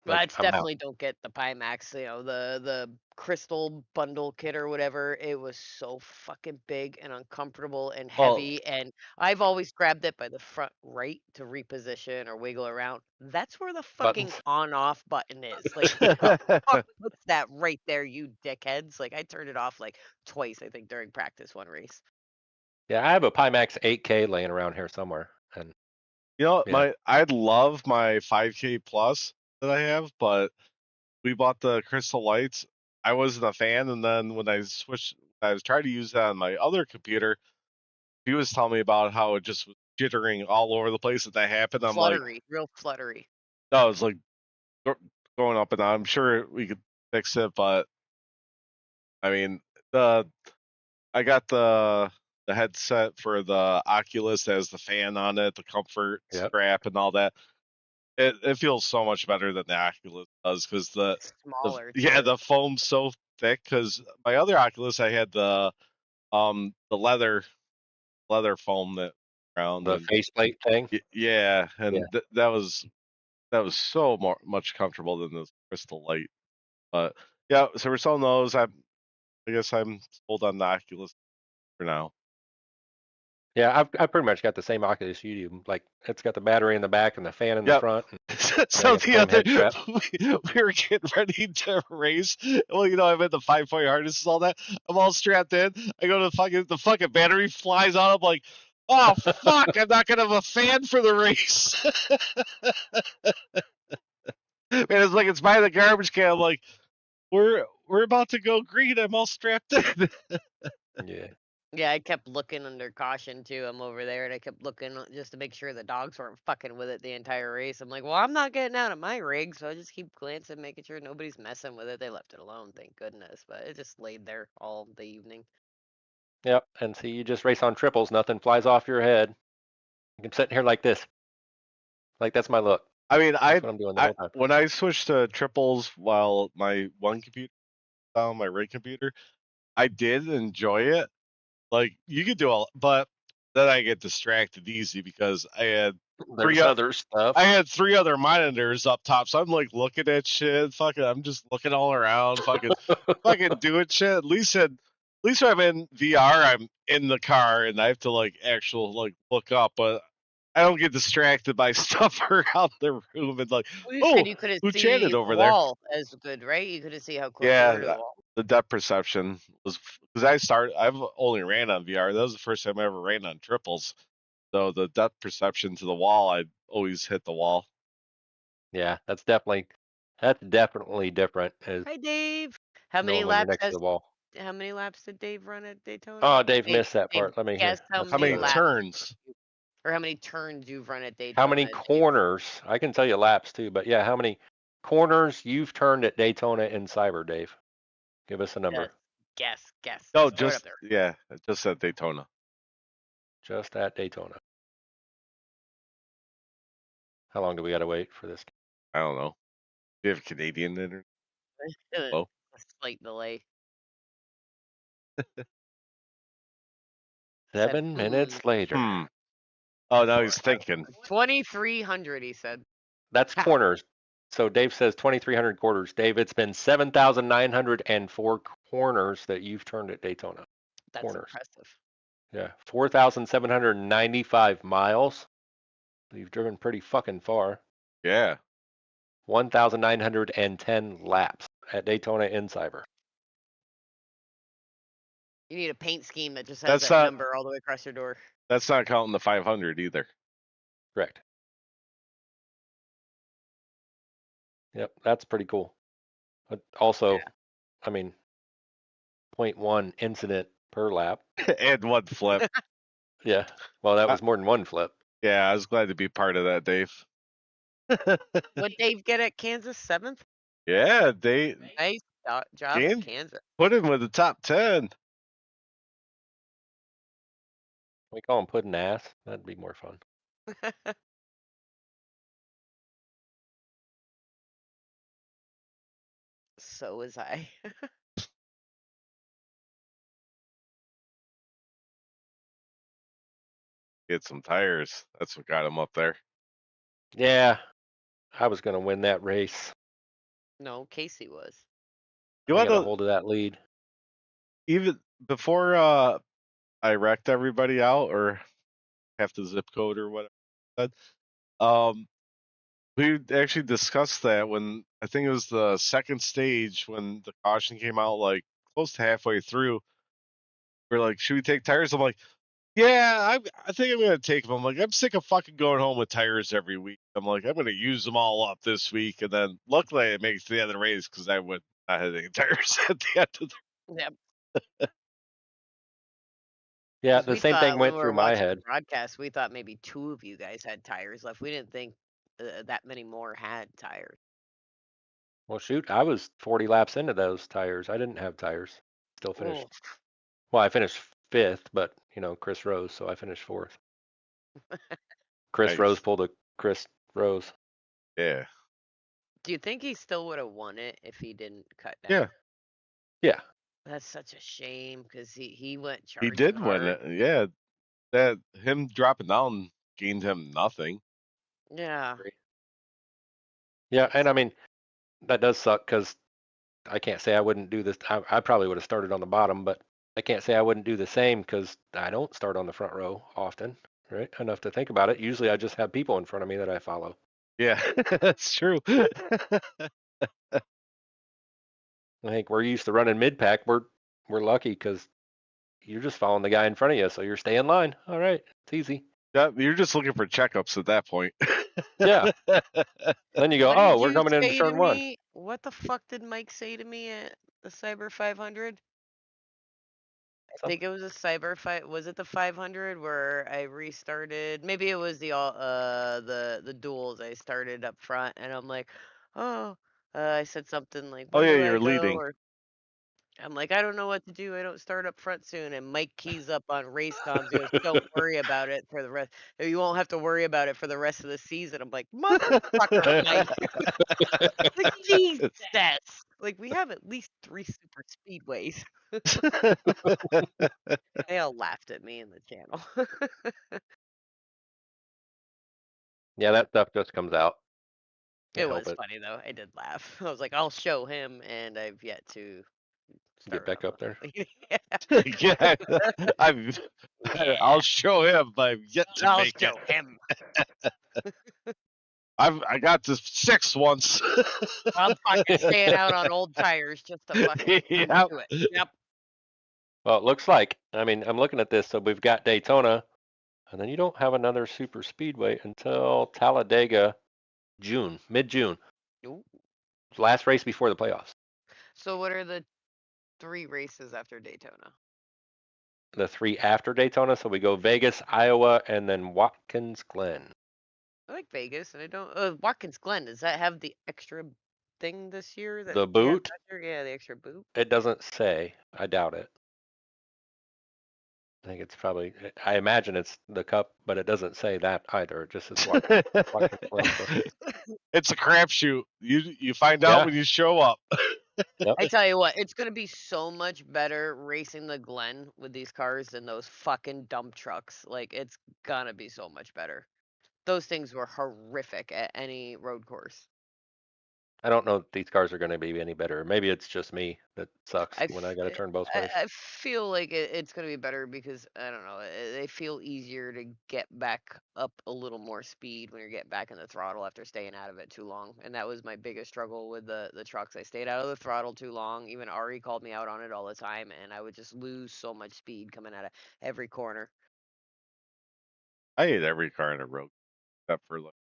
Well, Like it's I'm out. definitely don't get the Pimax, the crystal bundle kit or whatever. It was so fucking big and uncomfortable and Well, heavy, and I've always grabbed it by the front right to reposition or wiggle around. That's where the fucking Buttons. on-off button is. Like, who the fuck puts that right there, you dickheads? Like, I turned it off like twice, I think, during practice one race. Yeah, I have a Pimax 8K laying around here somewhere, and you know, yeah, I'd love my 5K plus that I have, but we bought the Crystal Lights. I wasn't a fan, and then when I switched, I was trying to use that on my other computer. He was telling me about how it just was jittering all over the place that happened. I'm like, Fluttery, real fluttery. No, it's like going up and down. I'm sure we could fix it, but I mean, I got the headset for the Oculus that has the fan on it, the comfort Yep. strap, and all that. It feels so much better than the Oculus does because Smaller. the foam's so thick. Because my other Oculus, I had the leather foam that around The and faceplate thing. yeah, and Yeah. that was so much comfortable than this Crystal Light. But yeah, so we're selling those. I guess I'm sold on the Oculus for now. Yeah, I've pretty much got the same Oculus you do. Like it's got the battery in the back and the fan in the Yep. front. So got the the same other head strap. we were getting ready to race. Well, I'm in the 5-point harness and all that. I'm all strapped in. I go to the fucking battery flies out. I'm like, oh fuck! I'm not gonna have a fan for the race. Man, it's like it's by the garbage can. I'm like, we're about to go green. I'm all strapped in. Yeah. Yeah, I kept looking under caution too. I'm over there and I kept looking just to make sure the dogs weren't fucking with it the entire race. I'm like, well, I'm not getting out of my rig, so I just keep glancing, making sure nobody's messing with it. They left it alone, thank goodness. But it just laid there all the evening. Yep. And see, you just race on triples. Nothing flies off your head. I'm sitting here like this. Like that's my look. I mean, That's what I'm doing the whole time. when I switched to triples while my one computer down, my rig computer, I did enjoy it. Like you could do all, but then I get distracted easy because I had There's other stuff. 3 other monitors up top, so I'm like looking at shit. Fucking, I'm just looking all around, fucking doing shit. At least when I'm in VR, I'm in the car and I have to like look up, but I don't get distracted by stuff around the room and like, Well, you oh, said you couldn't who see chatted the over there? wall as good, right? You couldn't see how close you were to the Yeah, wall. the depth perception was because I've only ran on VR. That was the first time I ever ran on triples. So the depth perception to the wall, I'd always hit the wall. Yeah, that's definitely different. Is Hi, Dave. How many knowing when you're laps next to the wall. how many laps did Dave run at Daytona? Oh, Dave missed that Dave, part. Let me guess hear. how Let's How many many laps turns? or how many turns you've run at Daytona. How many corners? I can tell you laps too, but yeah, how many corners you've turned at Daytona in Cyber, Dave? Give us a number. Guess. No, Just throw it up just there. yeah, just at Daytona. Just at Daytona. How long do we got to wait for this? I don't know. Do you have Canadian internet? Hello? A slight delay. 7 minutes later. Oh, now he's thinking. 2,300, he said. That's Ha. corners. So Dave says 2,300 quarters. Dave, it's been 7,904 corners that you've turned at Daytona. That's Corners. impressive. Yeah, 4,795 miles. You've driven pretty fucking far. Yeah. 1,910 laps at Daytona in Cyber. You need a paint scheme that just has That's that not- number all the way across your door. That's not counting the 500 either. Correct. Yep, that's pretty cool. But also, Yeah. I mean, 0.1 incident per lap. And one flip. Yeah. Well, that was more than one flip. Yeah, I was glad to be part of that, Dave. What Dave get at Kansas? 7th? Yeah, they Nice job, Game- Kansas. put him with the top 10. We call him pudding ass. That'd be more fun. So was I. Get some tires. That's what got him up there. Yeah. I was going to win that race. No, Casey was. You I want got a to hold of that lead. even before I wrecked everybody out or half the zip code or whatever. We actually discussed that when I think it was the second stage when the caution came out, like close to halfway through. We're like, should we take tires? I'm like, yeah, I think I'm gonna take them. I'm like, I'm sick of fucking going home with tires every week. I'm like, I'm gonna use them all up this week, and then luckily it makes the end of the race because I would not have any tires at the end of the. Yep. Yeah, 'Cause the we same thought thing when went we through were my watching head. the broadcast, we thought maybe 2 of you guys had tires left. We didn't think that many more had tires. Well, shoot, I was 40 laps into those tires. I didn't have tires. Still finished. Oh, Well, I finished 5th, but Chris Rose, so I finished 4th. Chris Rose Nice. pulled a Chris Rose. Yeah. do you think he still would have won it if he didn't cut down? Yeah. Yeah. That's such a shame because he went He charging did hard. win it. Yeah. That him dropping down gained him nothing. Yeah. Yeah, and I mean, that does suck because I can't say I wouldn't do this. I probably would have started on the bottom, but I can't say I wouldn't do the same because I don't start on the front row often, right? Enough to think about it. Usually I just have people in front of me that I follow. Yeah, that's true. I think we're used to running mid pack. We're lucky because you're just following the guy in front of you, so you're staying in line. All right, it's easy. Yeah, you're just looking for checkups at that point. Yeah. Then you go, What oh, did we're you coming into say to turn 1. me? What the fuck did Mike say to me at the Cyber 500? I think it was a Cyber fight. Was it the 500 where I restarted? Maybe it was the duels. I started up front, and I'm like, oh, I said something like, Oh where yeah, do I you're go? leading. Or I'm like, I don't know what to do. I don't start up front soon. And Mike keys up on race comms. He goes, don't worry about it for the rest. You won't have to worry about it for the rest of the season. I'm like, motherfucker, Mike. Like, Jesus. Like, we have at least 3 super speedways. They all laughed at me in the channel. Yeah, that stuff just comes out. It Can't help was funny though. I did laugh. I was like, I'll show him, and I've yet to Get start back up there. Yeah. Yeah, I'll show him, but I've yet to I'll make show it. him. I got to 6 once. I'm fucking staying out on old tires just to fucking Yep. do it. Yep. Well, it looks like, I mean, I'm looking at this, so we've got Daytona, and then you don't have another super speedway until Talladega, mid-June. Ooh. Last race before the playoffs. So what are the 3 races after Daytona? The 3 after Daytona, so we go Vegas, Iowa, and then Watkins Glen. I like Vegas, and I don't. Watkins Glen, does that have the extra thing this year? That The they had boot? last year? Yeah, the extra boot. It doesn't say. I doubt it. I think it's probably, I imagine it's the cup, but it doesn't say that either. It just says Watkins Glen. So. It's a crapshoot. You find Yeah. out when you show up. Yep. I tell you what, it's gonna be so much better racing the Glen with these cars than those fucking dump trucks. Like, it's gonna be so much better. Those things were horrific at any road course. I don't know if these cars are going to be any better. Maybe it's just me that sucks I when I f- got to turn both ways. I feel like it's gonna be better because I don't know. They feel easier to get back up a little more speed when you're getting back in the throttle after staying out of it too long. And that was my biggest struggle with the trucks. I stayed out of the throttle too long. Even Ari called me out on it all the time, and I would just lose so much speed coming out of every corner. I hate every car in a road except for like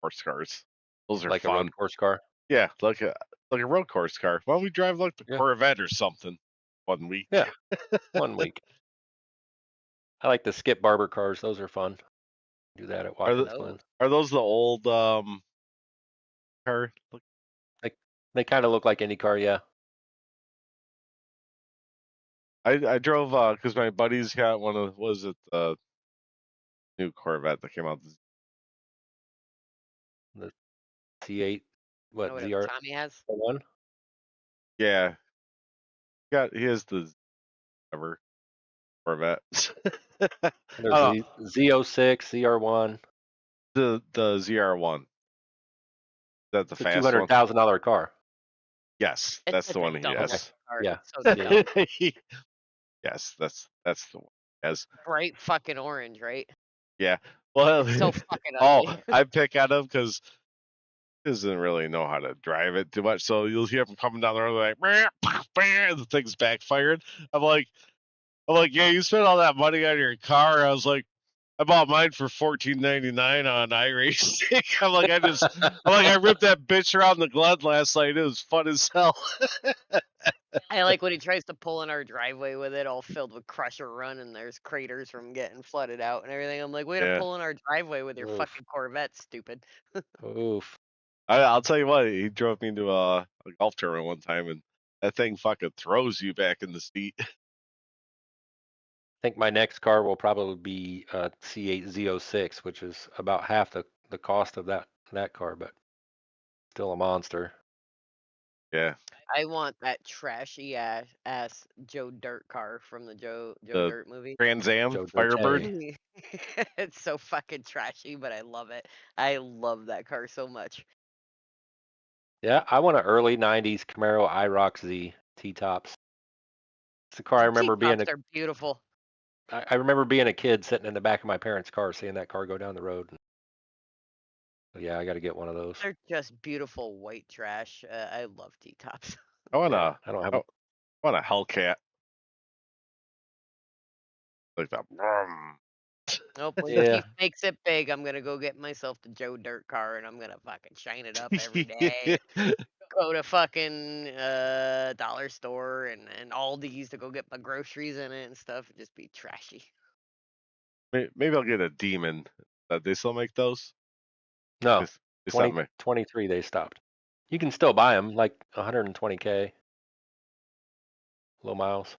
horse cars. Those are Like a fun. road course car. Yeah, like a road course car. Why don't we drive like the Yeah. Corvette or something 1 week? Yeah. 1 week. I like the Skip Barber cars. Those are fun. Do that at Watkins Glen. Are those the old car? They kind of look like any car, yeah. I drove because my buddy's got one of the new Corvette that came out. The C8, You know what ZR Tommy has? one? Yeah, he has the ever Corvette. There's Z06, ZR1. the ZR1. Is that the It's a fast one? $200,000 car. Yes, It's that's such the a one he dumb has. car. Yeah. It's so dumb. Yes, that's the one he has. Bright fucking orange, right? Yeah. Well, It's so fucking oh, ugly. I pick on him because he doesn't really know how to drive it too much. So you'll hear him coming down the road like, the thing's backfired. I'm like, yeah, you spent all that money on your car. I was like, I bought mine for $14.99 on iRacing. I ripped that bitch around the Glen last night. It was fun as hell. I like when he tries to pull in our driveway with it all filled with Crusher Run and there's craters from getting flooded out and everything. I'm like, way to Yeah. pull in our driveway with your Oof. fucking Corvette, stupid. Oof. I'll tell you what, he drove me to a golf tournament one time, and that thing fucking throws you back in the seat. I think my next car will probably be a C8 Z06, which is about half the cost of that car, but still a monster. Yeah, I want that trashy ass Joe Dirt car from the Joe the Dirt movie. Trans Am Joe Firebird. Dirty. It's so fucking trashy, but I love it. I love that car so much. Yeah, I want an early '90s Camaro IROC Z T-tops. It's the car I The remember being T-tops are beautiful. I remember being a kid sitting in the back of my parents' car, seeing that car go down the road. Yeah, I got to get one of those. They're just beautiful white trash. I love T-tops. I want Yeah, a, I don't have I a want a Hellcat. Like that. Vroom. Nope, when Yeah. Chief makes it big, I'm gonna go get myself the Joe Dirt car and I'm gonna fucking shine it up every day. Go to fucking dollar store and Aldi's to go get my groceries in it and stuff and just be trashy. Maybe I'll get a Demon. They still make those? No, They stopped 23 they stopped. You can still buy them, like 120K, low miles.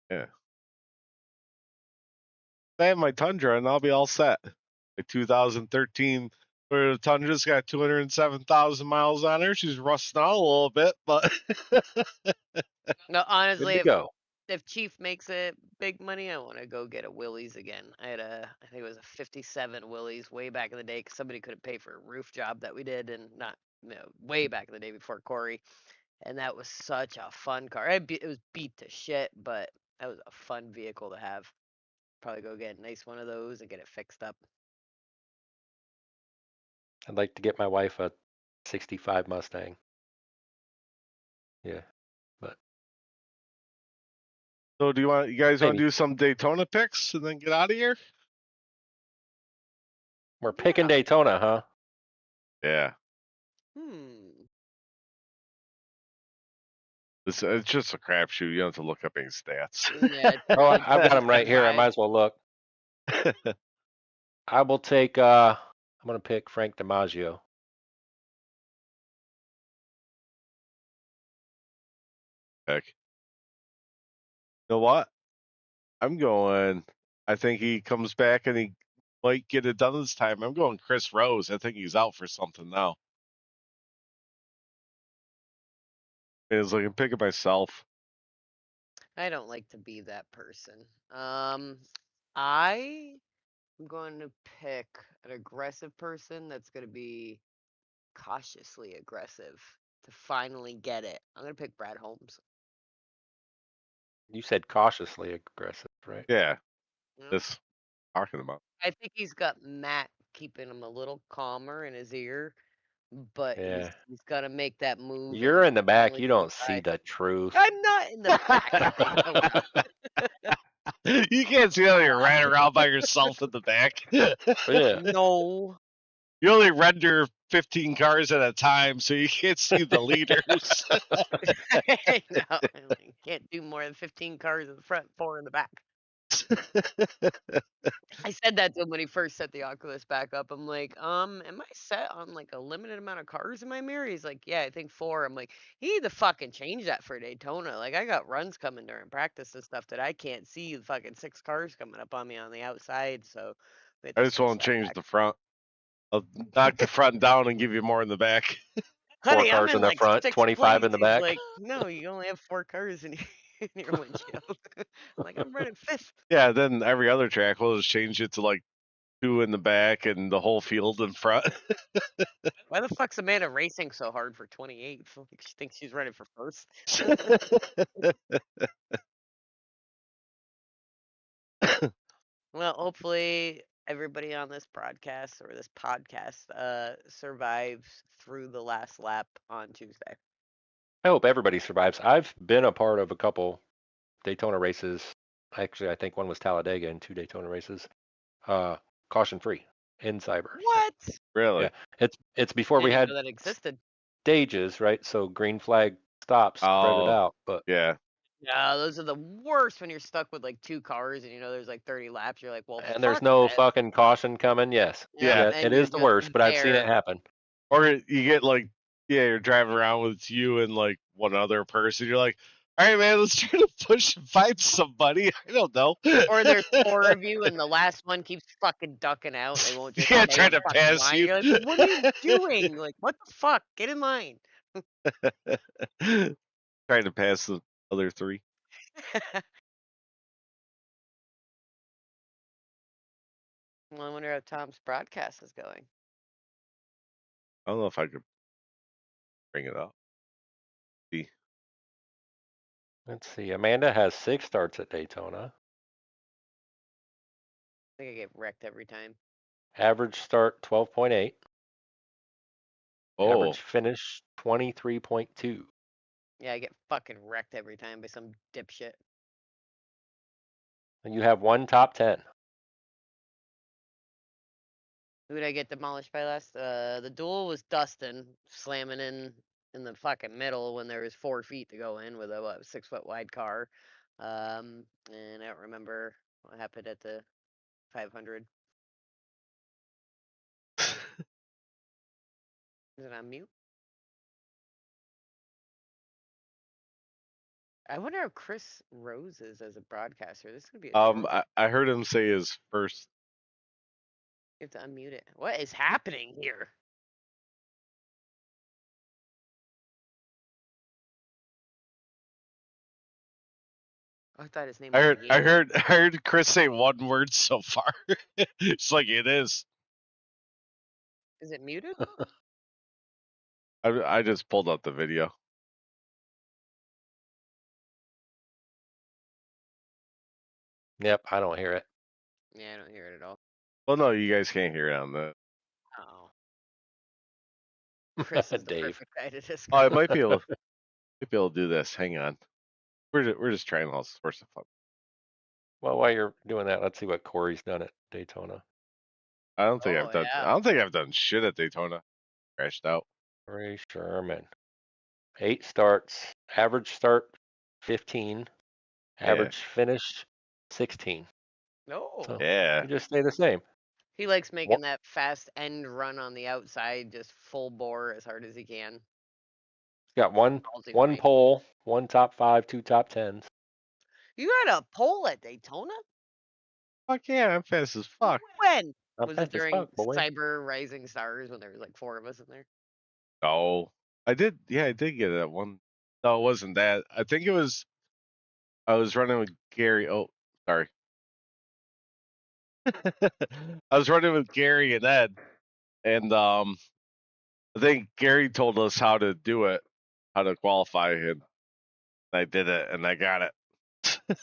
Yeah. I have my Tundra and I'll be all set. My 2013 Toyota Tundra's got 207,000 miles on her. She's rusting out a little bit, but No, Good honestly, to go. if Chief makes it big money, I want to go get a Willys again. I think it was a 57 Willys way back in the day because somebody couldn't pay for a roof job that we did and not, way back in the day before Kory. And that was such a fun car. It was beat to shit, but that was a fun vehicle to have. Probably go get a nice one of those and get it fixed up. I'd like to get my wife a 65 Mustang. Yeah, but so do you guys want maybe. to do some Daytona picks and then get out of here? We're picking Daytona, huh? Yeah. Hmm. It's just a crapshoot. You don't have to look up any stats. Yeah. Oh, I've got them just right here. I ride. might as well look. I will take. I'm gonna pick Frank DiMaggio. Heck. You know what? I'm going. I think he comes back and he might get it done this time. I'm going Chris Rose. I think he's out for something now. It's like I'm picking myself. I don't like to be that person. I am going to pick an aggressive person that's going to be cautiously aggressive to finally get it. I'm going to pick Brad Holmes. You said cautiously aggressive, right? Yeah, You know? this talking about. I think he's got Matt keeping him a little calmer in his ear, but Yeah. he's got to make that move. You're and in the back. finally You don't see decide. the truth. I'm not in the back. You can't see how you're riding around by yourself in the back. Yeah. No. You only render 15 cars at a time, so you can't see the leaders. No, can't do more than 15 cars in the front, 4 in the back. I said that to him when he first set the Oculus back up. I'm like, am I set on like a limited amount of cars in my mirror? He's like, yeah, I think 4. I'm like, you need to fucking change that for Daytona. Like, I got runs coming during practice and stuff that I can't see the fucking 6 cars coming up on me on the outside. So I just won't change the front. I'll knock the front down and give you more in the back. 4 Honey, I'm cars in in the like front, 6 25 in the He's back. like, no, you only have 4 cars in your windshield. I'm like, I'm running 5th. Yeah, then every other track will just change it to like 2 in the back and the whole field in front. Why the fuck's Amanda racing so hard for 28? Like she thinks she's running for first. Well, hopefully everybody on this broadcast or this podcast survives through the last lap on Tuesday. I hope everybody survives. I've been a part of a couple Daytona races. Actually, I think one was Talladega and 2 Daytona races. Caution free in cyber. What? Really? Yeah, it's before we Didn't had even know that existed. stages, right? So green flag stop, spread Oh. it out. But Yeah. Yeah, those are the worst when you're stuck with like 2 cars and you know there's like 30 laps. You're like, well, and there's fuck no this. fucking caution coming. Yes. Yeah. and It you're is the just worst, but I've seen it there. happen. Or you get like, yeah, you're driving around with you and like one other person. You're like, all right, man, let's try to push and find somebody. I don't know. Or there's 4 of you and the last one keeps fucking ducking out. They won't just Yeah, stay trying in to fucking pass line. you. You're like, what are you doing? Like, what the fuck? Get in line. Trying to pass the other 3. Well, I wonder how Tom's broadcast is going. I don't know if I could bring it up. See. Let's see. Amanda has 6 starts at Daytona. I think I get wrecked every time. Average start 12.8. Oh, Average finish 23.2. Yeah, I get fucking wrecked every time by some dipshit. And you have 1 top 10. Who did I get demolished by last? The duel was Dustin slamming in the fucking middle when there was 4 feet to go in with a 6 foot wide car. And I don't remember what happened at the 500. Is it on mute? I wonder how Chris Rose is as a broadcaster. This is gonna be a short. I heard him say his first. You have to unmute it. What is happening here? I thought his name was I heard Chris say one word so far. It's like it is. Is it muted? I just pulled up the video. Yep, I don't hear it. Yeah, I don't hear it at all. Well, no, you guys can't hear it on the. Oh. Chris is the Dave. perfect guy to discuss. Oh, I might be able to do this. Hang on. We're just trying all sorts of fun. Well, while you're doing that, let's see what Kory's done at Daytona. I don't think Oh, I've done. yeah. I don't think I've done shit at Daytona. Crashed out. Ray Sherman. 8 starts. Average start 15. Average finish 16. No. So Yeah. you just stay the same. He likes making that fast end run on the outside, just full bore as hard as he can. Got one Ballsy one way. pole, 1 top 5, 2 top 10s. You had a pole at Daytona? Fuck yeah, I'm fast as fuck. When? I'm Was fast it as during fuck, boy. Cyber Rising Stars when there was like 4 of us in there? No, I did. Yeah, I did get that one. No, it wasn't that. I think it was. I was running with Gary. Oh, sorry. I was running with Gary and Ed, and I think Gary told us how to do it, how to qualify, and I did it, and I got it. I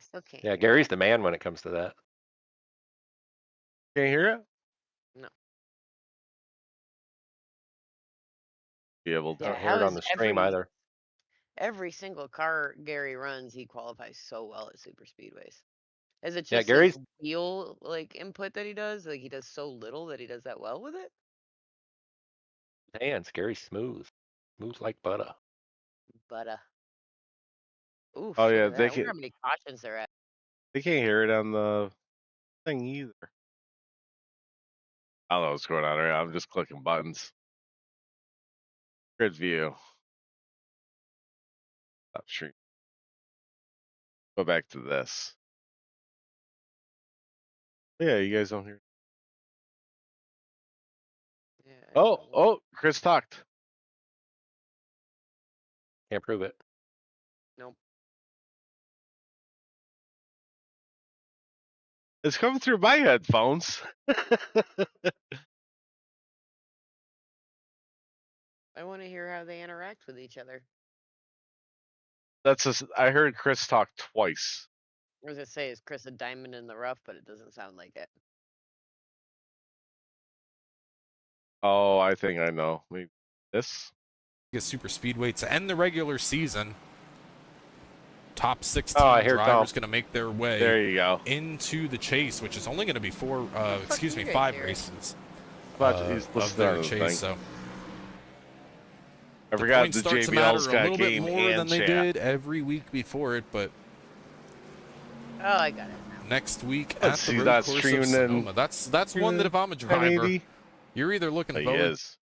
still can't. Yeah, hear Gary's the man when it comes to that. Can't hear it? No. Be able I to. Yeah, don't hear how it on is the stream either. Every single car Gary runs, he qualifies so well at super speedways. Is it Yeah, just Gary's his wheel input that he does? Like he does so little that he does that well with it? hands. Gary's smooth. Smooth like butter. But oof, Oh, yeah, look at they that. I wonder can- how many cautions they're at. They can't hear it on the thing either. I don't know what's going on right now. I'm just clicking buttons. Grid view. Stop stream. Go back to this. Yeah, you guys don't hear. Yeah, I don't know. Oh, Chris talked. Can't prove it. Nope. It's coming through my headphones. I want to hear how they interact with each other. I heard Chris talk twice. Or does it say, is Chris a diamond in the rough? But it doesn't sound like it. Oh, I think I know. Maybe this. Super speedway to end the regular season. Top 16 Oh, I hear drivers Tom. going to make their way There you go. into the chase, which is only going to be fuck you guys 5 hear? races How about he's of listening their to the chase. thing. So I forgot points the start to matter JBL's a got little bit game more and than they chat. did every week before it, but Oh, I got it now. next week Let's at see, the road that's course of streaming in Sonoma. That's one that if I'm a driver, 1080. you're either looking He forward. is.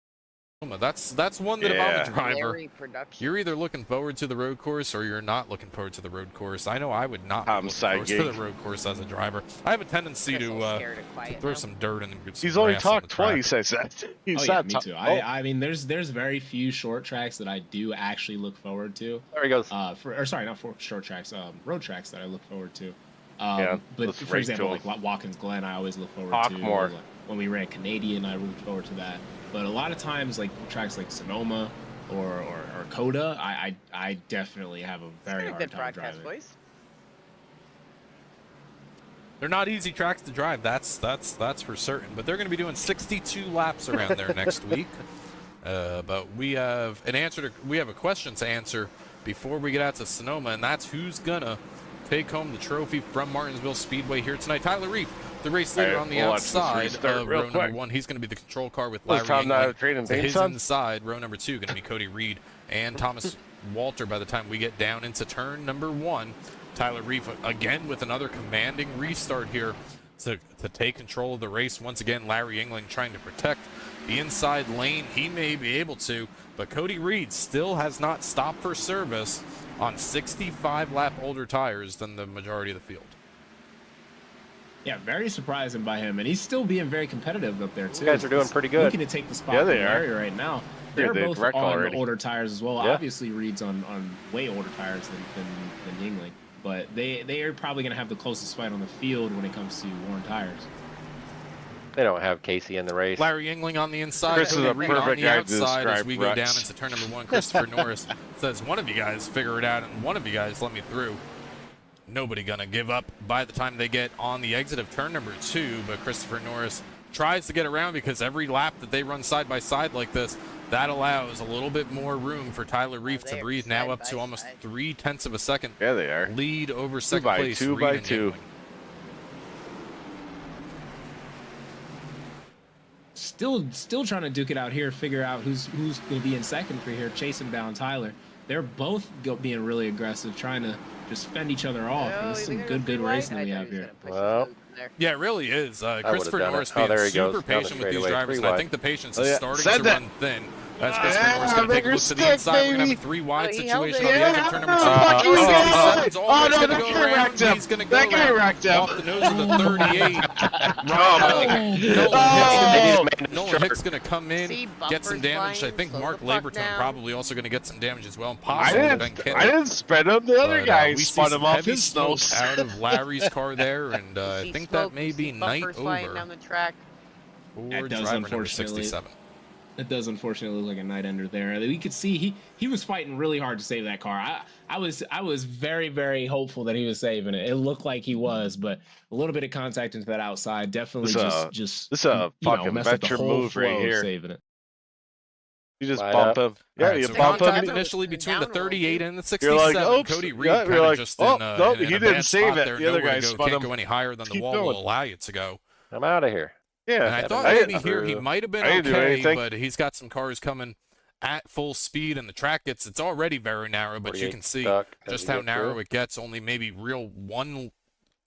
That's one that if I'm Yeah. a driver, Larry production. you're either looking forward to the road course or you're not looking forward to the road course. I know I would not be Tom looking forward to Side the road course as a driver. I have a tendency Chris to is scared of quiet throw now. some dirt and some He's only grass on talked the track. twice, I said. He's Oh yeah, not me ta- too. Oh, I mean, there's very few short tracks that I do actually look forward to. There he goes. Sorry, not for short tracks. Road tracks that I look forward to. Yeah, But let's for rate example, to like Watkins Glen, I always look forward Talk to. more. Like, when we ran Canadian, I look forward to that. But a lot of times, like tracks like Sonoma or Coda, I definitely have a very Pretty hard good time broadcast driving. voice. They're not easy tracks to drive. That's for certain. But they're going to be doing 62 laps around there next week. But we have a question to answer before we get out to Sonoma, and that's who's gonna take home the trophy from Martinsville Speedway here tonight. Tyler Reef, the race leader on the we'll watch this outside restart of real row number quick. 1. He's going to be the control car with Was Larry Tom not England. trading To his things, inside, row number 2, going to be Cody Reed and Thomas Walter by the time we get down into turn number 1. Tyler Reef again with another commanding restart here to take control of the race. Once again, Larry England trying to protect the inside lane. He may be able to, but Cody Reed still has not stopped for service on 65 lap older tires than the majority of the field. Yeah, very surprising by him, and he's still being very competitive up there too. You guys are doing pretty good. Looking to take the spot Yeah, from they are. Larry right now. Yeah, They're they've both wrecked on already. older tires as well. Yeah. Obviously, Reed's on way older tires than Yingling, but they are probably going to have the closest fight on the field when it comes to worn tires. They don't have Casey in the race. Larry Engling on the inside, Chris is Cody a Reed on perfect the guy to outside as describe we go down wrecks. into turn number 1. Christopher Norris says, one of you guys figure it out and one of you guys let me through. Nobody gonna give up by the time they get on the exit of turn number 2, but Christopher Norris tries to get around because every lap that they run side by side like this, that allows a little bit more room for Tyler Reef to they are breathe, now side up by to almost side. 0.3 of a second Yeah, they are. lead over second by place. two Reed by and two. Yingling. Still trying to duke it out here, figure out who's going to be in second for here, chasing down Tyler. They're both being really aggressive, trying to just fend each other off. And Oh, this is you some think I good got racing free we wide? have I thought he here. was gonna push Well, his boot there. Yeah, it really is. would've Christopher done it. Norris Oh, being there he goes, super down the patient with these straightaway, drivers, and I three think the patience Oh, is yeah. starting Said to that. run thin. As Christopher Yeah, Norris going to take a bigger look to the stick, inside. We're going to have baby. a 3-wide Oh, he held situation it. on the exit Yeah. turn number 2. Fuck you, 67's guy. almost Oh, no, going to that go guy around. wrecked him. He's going to go That guy around wrecked him. off the nose of the 38. Nolan Hicks going to come in, See get some bumpers damage. I flying, think slow Mark the fuck Laberton down. probably also going to get some damage as well. And I possibly Ben didn't. Kinney. I didn't spread him. The other But, guy we see spun some him off heavy his smoke nose. out of Larry's car there, and I See think smoke, that may you be see night bumpers flying over down the track. for That does, driver number unfortunately. 67. It does unfortunately look like a night ender there. We could see he was fighting really hard to save that car. I was very, very hopeful that he was saving it. It looked like he was, but a little bit of contact into that outside definitely This is a you know, fucking messed up the veteran whole move right flow of here. saving it. You just Line bump up. him. Yeah, All right, you so bump contact him. initially between the Down a little 38 bit. and the You're 67. like, oops. Cody Reed Yeah, kind you're of like, just oh, in, nope, in he a didn't bad save spot it. there. The other Nowhere guy to go. spun Can't him. go any higher than the Keep wall going. will allow you to go. I'm out of here. And Yeah, I thought I maybe didn't- here he might have been I didn't do okay, anything. but he's got some cars coming at full speed, and the track it's already very narrow, but you 48 can see stuck as just we how get narrow through. it gets. Only maybe only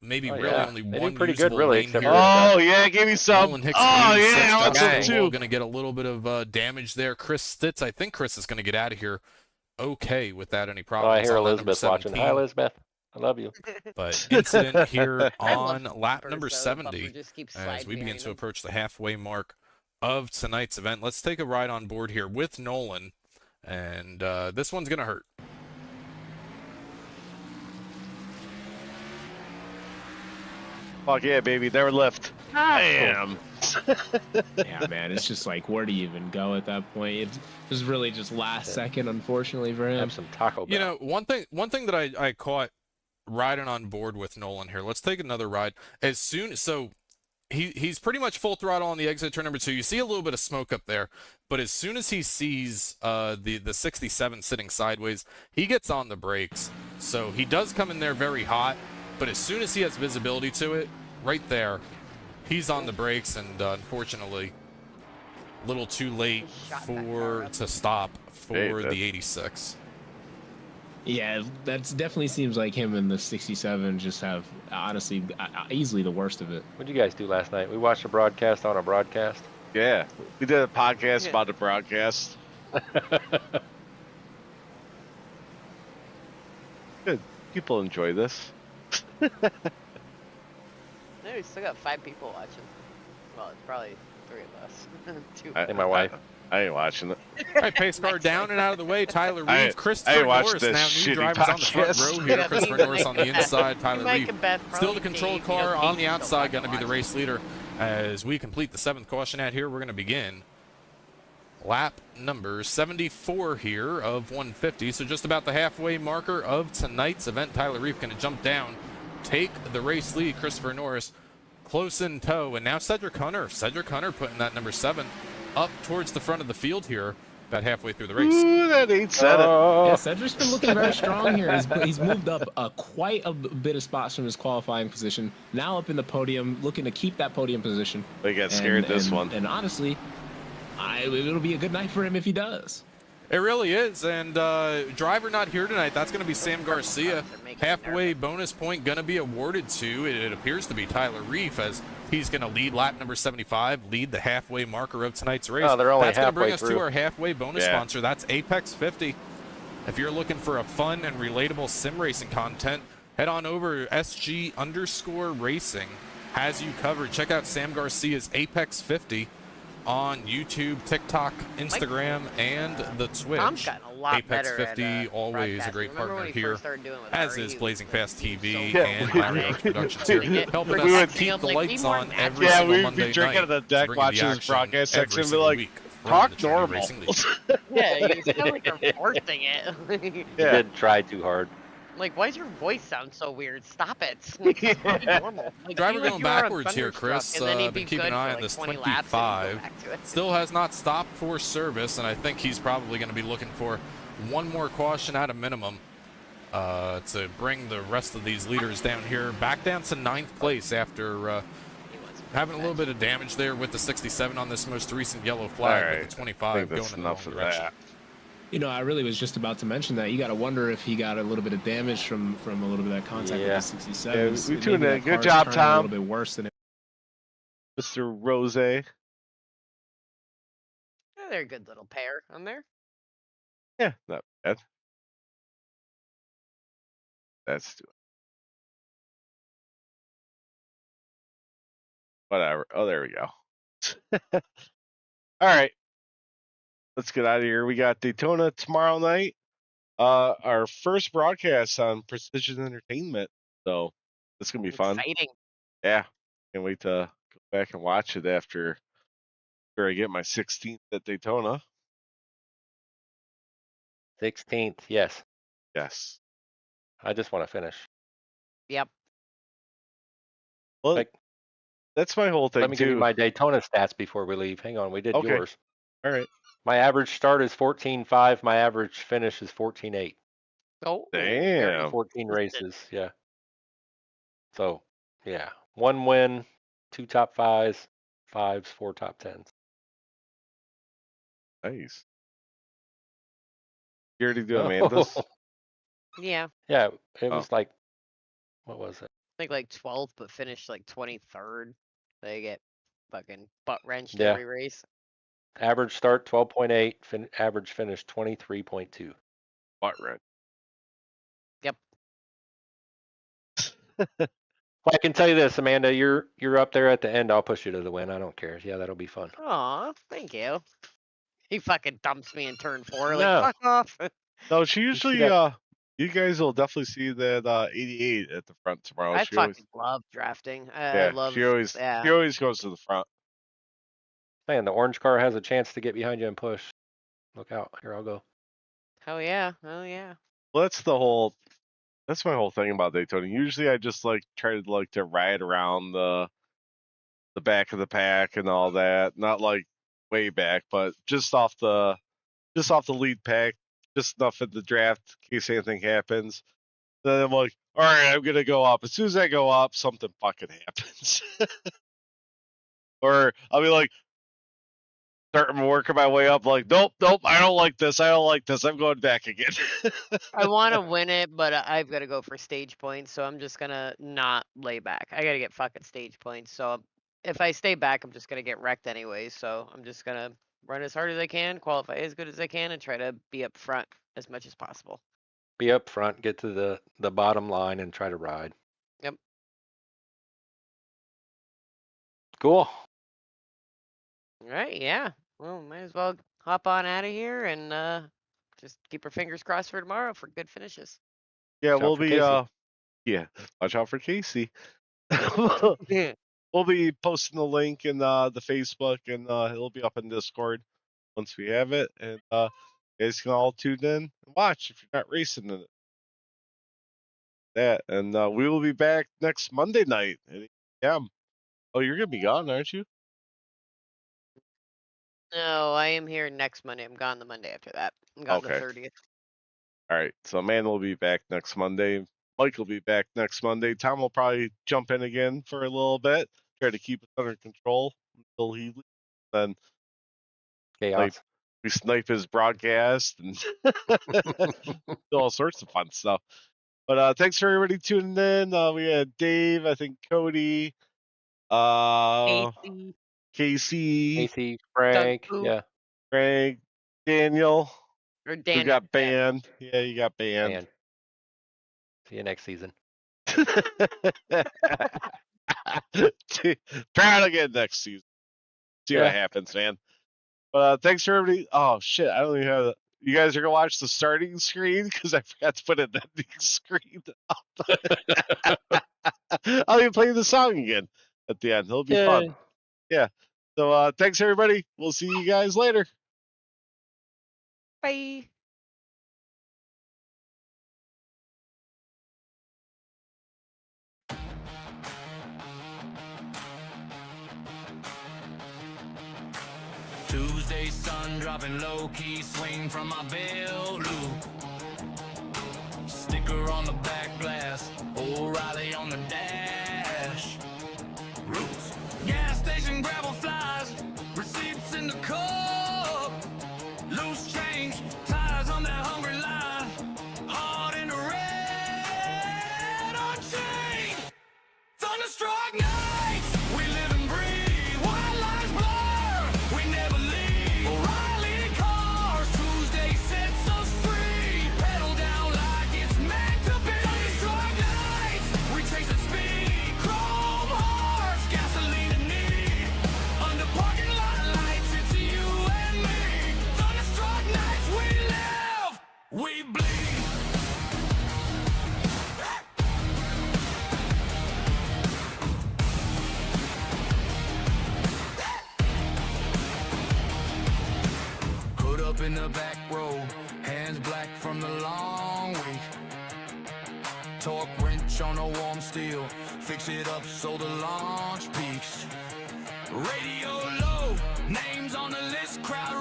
They do one pretty usable good, really, lane except here. for Oh yeah, give me some. Nolan Hicks Oh and yeah, I 86 want some just too. going to get a little bit of damage there. Chris Stitz, I think Chris is going to get out of here okay without any Oh, problems. I hear on lap number Elizabeth watching. 17. Hi, Elizabeth. I love you. But incident here I love on lap bumpers, number though. The bumper 70 just keeps as sliding we begin behind to them. approach the halfway mark of tonight's event. Let's take a ride on board here with Nolan, and this one's going to hurt. Fuck yeah, baby. Never lift. Damn. Yeah, man, it's just like, where do you even go at that point? It was really just last second, unfortunately for him. Have some Taco Bell. You know, one thing that I caught riding on board with Nolan here. Let's take another ride. So he's pretty much full throttle on the exit turn number 2. You see a little bit of smoke up there, but as soon as he sees the 67 sitting sideways, he gets on the brakes. So he does come in there very hot, but as soon as he has visibility to it, right there, he's on the brakes, and unfortunately, A little too late Shot that car up. to stop for Hey, that- the 86. Yeah, that definitely seems like him and the 67 just have honestly easily the worst of it. What did you guys do last night? We watched a broadcast on a broadcast. Yeah, we did a podcast Yeah. about the broadcast. Good. People enjoy this. No, we still got 5 people watching. Well, it's probably 3 of us. 2. And my wife. I ain't watching it. All right, pace car down and out of the way. Tyler I- Reeve, Christopher I watched Norris. this Now shitty new drivers on the front podcast. row here. Yeah, Christopher me Norris on the and Beth. inside. Me Tyler Mike Reeve and Beth still the probably control Dave, car on the Dave outside, still going to be the watching. race leader as we complete the 7th caution out here. We're going to begin lap number 74 here of 150. So just about the halfway marker of tonight's event. Tyler Reeve going to jump down, take the race lead. Christopher Norris close in tow, and now Cedric Hunter. Cedric Hunter putting that number 7 up towards the front of the field here, about halfway through the race. Ooh, that ain't said it. Yeah, Cedric's been looking very strong here. He's moved up quite a bit of spots from his qualifying position. Now up in the podium, looking to keep that podium position. They got scared this and, one. And honestly, it'll be a good night for him if he does. It really is, and driver not here tonight. That's going to be Sam Garcia. Halfway bonus point going to be awarded to, it appears to be Tyler Reeve, as he's going to lead lap number 75, lead the halfway marker of tonight's race. Oh, they're only That's going to bring us halfway to through. our halfway bonus Yeah. sponsor. That's Apex 50. If you're looking for a fun and relatable sim racing content, head on over SG_racing. Has you covered. Check out Sam Garcia's Apex 50 on YouTube, TikTok, Instagram, and the Twitch. Tom's gotten a lot Apex better 50, at, always a broadcasting. great Remember partner when he here, first started doing it with as Ari, is he Blazing was Fast so TV Yeah, and we- iRacing Productions here, we- helping we us would- keep the like, we lights more on natural. every Yeah, single we'd Monday be drinking night at the to deck bring you the watching this action broadcast every section and be single like, week from talk the Trinity normal. Racing League. Yeah, you sound like you're forcing it. You Yeah. did try too hard. Like, why does your voice sound so weird? Stop it. Like, it's probably normal. Like, Driver be like going you were on backwards here, Thunderstruck, Chris. and then he'd Been be keeping good an eye for on like this 20 laps and go 25. back to it. Still has not stopped for service, and I think he's probably going to be looking for one more caution at a minimum to bring the rest of these leaders down here back down to 9th place after He was having a little bit of damage there with the 67 on this most recent yellow flag, Alright, with the I 25 think going that's in the wrong enough of direction. that. You know, I really was just about to mention that. You got to wonder if he got a little bit of damage from a little bit of that contact Yeah. with the 67. Yeah, we tuned in. Good job, A Tom. little bit worse than it. Mr. Rose. Yeah, they're a good little pair on there. Yeah, not bad. That's whatever. Oh, there we go. All right. Let's get out of here. We got Daytona tomorrow night. Our first broadcast on Precision Entertainment. So it's gonna be fun. Exciting. Yeah. Can't wait to go back and watch it after I get my 16th at Daytona. 16th, yes. Yes. I just want to finish. Yep. Well, Like, that's my whole thing Let me too. give you my Daytona stats before we leave. Hang on, we did Okay. yours. All right. My average start is 14.5. My average finish is 14.8. Oh, Damn. 14 consistent. races, yeah. So, yeah, 1 win, 2 top fives, 4 top 10s. Nice. You already do Amanda's? Yeah, Yeah, it Oh. was like, what was it? I think like 12th, but finished like 23rd. They get fucking butt wrenched Yeah. every race. Average start 12.8, average finish 23.2. Butt rent. Yep. Well, I can tell you this, Amanda, you're up there at the end. I'll push you to the win. I don't care. Yeah, that'll be fun. Aw, thank you. He fucking dumps me in turn 4. No. Like, fuck off. No, she see usually that? you guys will definitely see that 88 at the front tomorrow. I She always, fucking love drafting. I yeah, love. she always goes to the front. Man, the orange car has a chance to get behind you and push. Look out. Here, I'll go. Hell yeah. Hell yeah. Well, that's my whole thing about Daytona. Usually I just try to ride around the back of the pack and all that. Not like way back, but just off the lead pack, just enough in the draft in case anything happens. Then I'm like, all right, I'm gonna go up. As soon as I go up, something fucking happens. Or I'll be like, starting working my way up. Like, nope, I don't like this. I'm going back again. I want to win it, but I've got to go for stage points, so I'm just gonna not lay back. I gotta get fucking stage points. So if I stay back, I'm just gonna get wrecked anyway. So I'm just gonna run as hard as I can, qualify as good as I can, and try to be up front as much as possible. Be up front, get to the bottom line, and try to ride. Yep. Cool. All right. Yeah. Well, might as well hop on out of here and just keep our fingers crossed for tomorrow for good finishes. Yeah, Watch out we'll for be Casey. yeah, watch out for Casey. Yeah. We'll be posting the link in the Facebook, and it'll be up in Discord once we have it. And you guys can all tune in and watch if you're not racing in it. That, and we will be back next Monday night at 8 p.m. Oh, you're gonna be gone, aren't you? No, I am here next Monday. I'm gone the Monday after that. I'm gone Okay. the 30th. All right. So Man will be back next Monday. Mike will be back next Monday. Tom will probably jump in again for a little bit, try to keep it under control until he leaves. Then Chaos. we snipe his broadcast and do all sorts of fun stuff. But thanks for everybody tuning in. We had Dave, I think Cody, Casey, Casey, Casey, Frank, Doug, yeah, Frank, Daniel. or We Daniel. got banned. Yeah, you got banned. and see you next season. Try it again next season. See what happens, man. But thanks for everybody. Oh shit, I don't even have. You guys are gonna watch the starting screen because I forgot to put an ending screen up. I'll be playing the song again at the end. It'll be fun. Yeah. So thanks everybody. We'll see you guys later. Bye. Tuesday sun dropping low key, swing from my bell loop. Sticker on the back glass, O'Reilly on the dash. Roots, gas station gravel flies, receipts in the cup. Loose change, tires on that hungry line, hard in the red, unchained. Thunderstruck nights, we live and breathe, white lines blur, we never leave. O'Reilly cars, Tuesday sets us free, pedal down like it's meant to be. Thunderstruck nights, we chase at speed, chrome hearts, gasoline and need. Under parking lot lights, it's you and me. Thunderstruck nights, we live, we bleed. Put up in the back row, hands black from the long week. Torque wrench on a warm steel, fix it up so the launch peaks. Radio low, names on the list, crowd